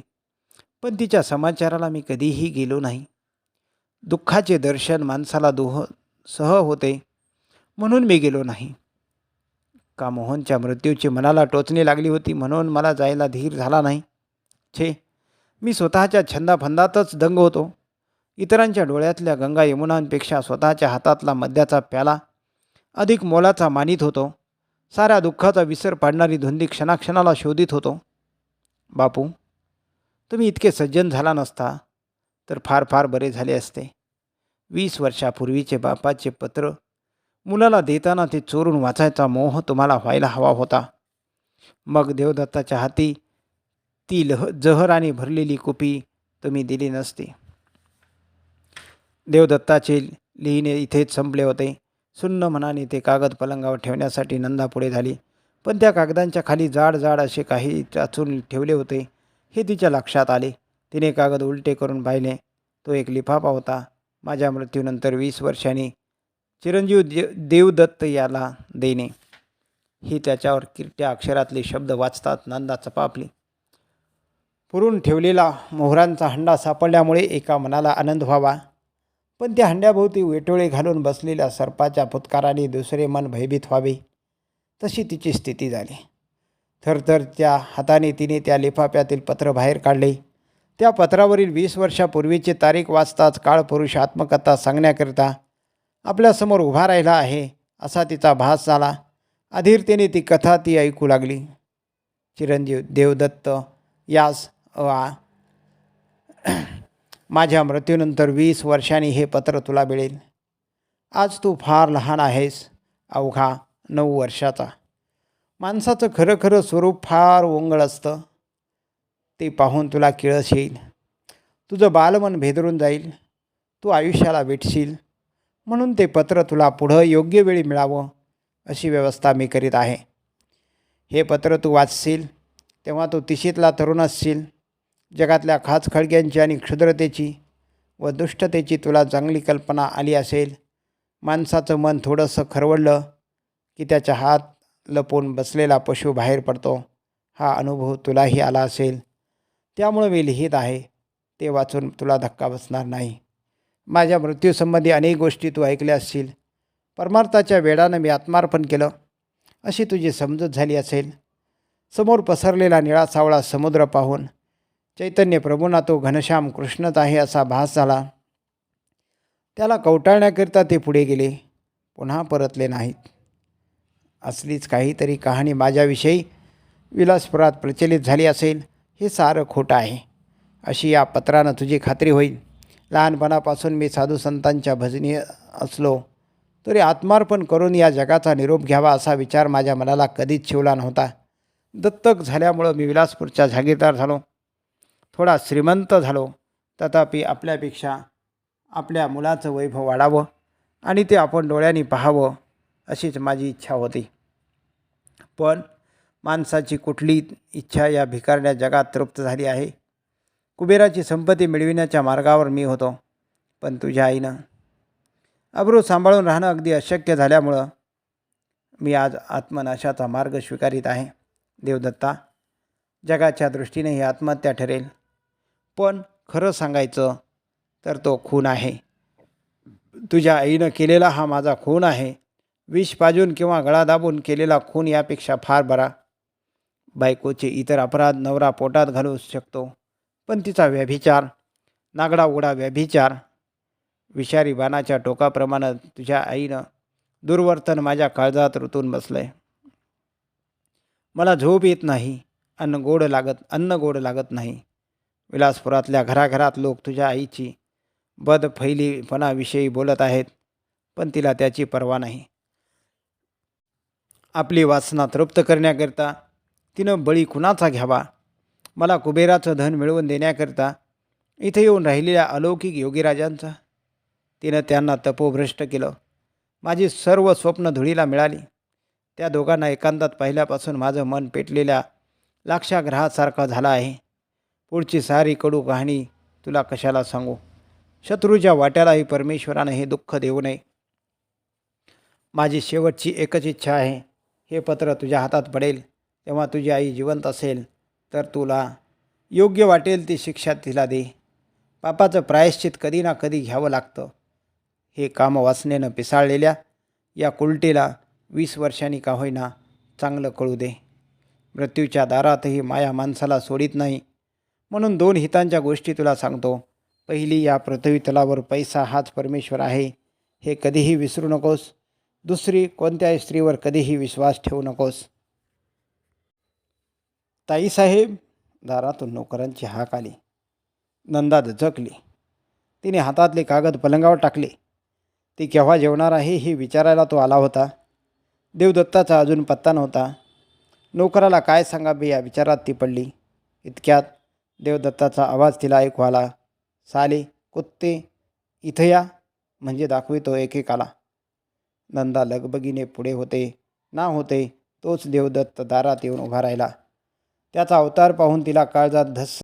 Speaker 1: पण तिच्या समाचाराला मी कधीही गेलो नाही. दुःखाचे दर्शन माणसाला सह होते म्हणून मी गेलो नाही. का मोहनच्या मृत्यूची मनाला टोचणी लागली होती म्हणून मला जायला धीर झाला नाही? छे, मी स्वतःच्या छंदाफंदातच दंग होतो. इतरांच्या डोळ्यातल्या गंगा यमुनांपेक्षा स्वतःच्या हातातला मद्याचा प्याला अधिक मोलाचा मानित होतो. साऱ्या दुःखाचा विसर पाडणारी धुंदी क्षणाक्षणाला शोधित होतो. बापू, तुम्ही इतके सज्जन झाला नसता तर फार फार बरे झाले असते. 20 वर्षापूर्वीचे बापाचे पत्र मुलाला देताना ते चोरून वाचायचा मोह तुम्हाला व्हायला हवा होता. मग देवदत्ताच्या हाती ती जहराने भरलेली कुपी तुम्ही दिली नसती. देवदत्ताचे लिहिणे इथेच संपले होते. सुन्न मनाने ते कागद पलंगावर ठेवण्यासाठी नंदा पुढे झाली. पण त्या कागदांच्या खाली जाड जाड असे काही टाचून ठेवले होते हे तिच्या लक्षात आले. तिने कागद उलटे करून पाहिले. तो एक लिफाफा होता. माझ्या मृत्यूनंतर 20 वर्षांनी चिरंजीव देवदत्त याला देणे. ही त्याच्यावर किरट्या अक्षरातले शब्द वाचतात नंदा चपापली. पुरून ठेवलेला मोहरांचा हंडा सापडल्यामुळे एका मनाला आनंद व्हावा, पण त्या हंड्याभोवती वेटोळे घालून बसलेल्या सर्पाच्या फुत्काराने दुसरे मन भयभीत व्हावे तशी तिची स्थिती झाली. थरथर त्या हाताने तिने त्या लिफाफ्यातील पत्र बाहेर काढले. त्या पत्रावरील 20 वर्षापूर्वीची तारीख वाचताच काळपुरुष आत्मकथा सांगण्याकरिता आपल्यासमोर उभा राहिला आहे असा तिचा भास झाला. अधीरतेने ती कथा ती ऐकू लागली. चिरंजीव देवदत्त यास माझ्या मृत्यूनंतर 20 वर्षांनी हे पत्र तुला मिळेल. आज तू फार लहान आहेस, अवघा 9 वर्षाचा. माणसाचं खरं खरं स्वरूप फार ओंगळ असतं. ते पाहून तुला किळस येईल. तुझं बालमन भेदरून जाईल. तू आयुष्याला भेटशील म्हणून ते पत्र तुला पुढं योग्य वेळी मिळावं अशी व्यवस्था मी करीत आहे. हे पत्र तू वाचशील तेव्हा तू तिशीतला तरुण असशील. जगातल्या खाचखळग्यांची आणि क्षुद्रतेची व दुष्टतेची तुला चांगली कल्पना आली असेल. माणसाचं मन थोडंसं खरवडलं की त्याच्या हात लपून बसलेला पशु बाहेर पडतो. हा अनुभव तुलाही आला असेल. त्यामुळं मी लिहित आहे. ते वाचून तुला धक्का बसणार नाही. माझ्या मृत्यूसंबंधी अनेक गोष्टी तू ऐकल्या असतील. परमार्थाच्या वेळानं मी आत्मार्पण केलं अशी तुझी समजूत झाली असेल. समोर पसरलेला निळा सावळा समुद्र पाहून चैतन्य प्रभूंना तो घनश्याम कृष्णच आहे असा भास झाला. त्याला कवटाळण्याकरिता ते पुढे गेले, पुन्हा परतले नाहीत. असलीच काहीतरी कहाणी माझ्याविषयी विलासपुरात प्रचलित झाली असेल. हे सारं खोटं आहे अशी या पत्रानं तुझी खात्री होईल. लहानपणापासून मी साधू संतांच्या भजनी असलो तरी आत्मार्पण करून या जगाचा निरोप घ्यावा असा विचार माझ्या मनाला कधीच शिवला नव्हता. दत्तक झाल्यामुळं मी विलासपूरचा जागीरदार झालो, थोडा श्रीमंत झालो. तथापि आपल्यापेक्षा आपल्या मुलाचं वैभव वाढावं आणि ते आपण डोळ्यांनी पाहावं अशीच माझी इच्छा होती. पण माणसाची कुठली इच्छा या भिकारण्या जगात तृप्त झाली आहे. कुबेराची संपत्ती मिळविण्याच्या मार्गावर मी होतो, पण तुझ्या आईनं अब्रू सांभाळून राहणं अगदी अशक्य झाल्यामुळं मी आज आत्मनाशाचा मार्ग स्वीकारित आहे. देवदत्ता, जगाच्या दृष्टीने ही आत्महत्या ठरेल, पण खरं सांगायचं तर तो खून आहे. तुझ्या आईनं केलेला हा माझा खून आहे. विष पाजून किंवा गळा दाबून केलेला खून यापेक्षा फार बरा. बायकोचे इतर अपराध नवरा पोटात घालू शकतो, पण तिचा व्यभिचार, नागडा उघडा व्यभिचार, विषारी बाणाच्या टोकाप्रमाणे तुझ्या आईनं दुर्वर्तन माझ्या काळजात रुतून बसलंय. मला झोप येत नाही, अन्न गोड लागत नाही. विलासपुरातल्या घराघरात लोक तुझ्या आईची बदफैलीपणाविषयी बोलत आहेत, पण तिला त्याची पर्वा नाही. आपली वासना तृप्त करण्याकरिता तिनं बळी कुणाचा घ्यावा? मला कुबेराचं धन मिळवून देण्याकरिता इथे येऊन राहिलेल्या अलौकिक योगीराजांचा. तिनं त्यांना तपोभ्रष्ट केलं. माझी सर्व स्वप्न धुळीला मिळाली. त्या दोघांना एकांतात पाहिल्यापासून माझं मन पेटलेल्या लाक्षाग्रहासारखं झालं आहे. पुढची सारी कडू कहाणी तुला कशाला सांगू. शत्रूच्या वाट्यालाही परमेश्वरानं हे दुःख देऊ नये. माझी शेवटची एकच इच्छा आहे, हे पत्र तुझ्या हातात पडेल तेव्हा तुझी आई जिवंत असेल तर तुला योग्य वाटेल ती शिक्षा तिला दे. पापाचं प्रायश्चित कधी ना कधी घ्यावं लागतं. हे काम वासनेनं पिसाळलेल्या या कुलटेला 20 वर्षांनी का होईना चांगलं कळू दे. मृत्यूच्या दारातही माया माणसाला सोडित नाही. म्हणून 2 हितांच्या गोष्टी तुला सांगतो. पहिली, या पृथ्वी तलावर पैसा हाच परमेश्वर आहे हे कधीही विसरू नकोस. दुसरी, कोणत्याही स्त्रीवर कधीही विश्वास ठेवू नकोस. ताईसाहेब, दारातून नोकरांची हाक आली. नंदा दचकली. तिने हातातले कागद पलंगावर टाकले. ती केव्हा जेवणार आहे हे विचारायला तो आला होता. देवदत्ताचा अजून पत्ता नव्हता. नोकराला काय सांगावे या विचारात ती पडली. इतक्यात देवदत्ताचा आवाज तिला ऐकू आला. साले कुत्ते, इथं या, म्हणजे दाखवितो एकेकाला. नंदा लगबगीने पुढे होते ना होते तोच देवदत्त दारात येऊन उभा राहिला. त्याचा अवतार पाहून तिला काळजात धस्स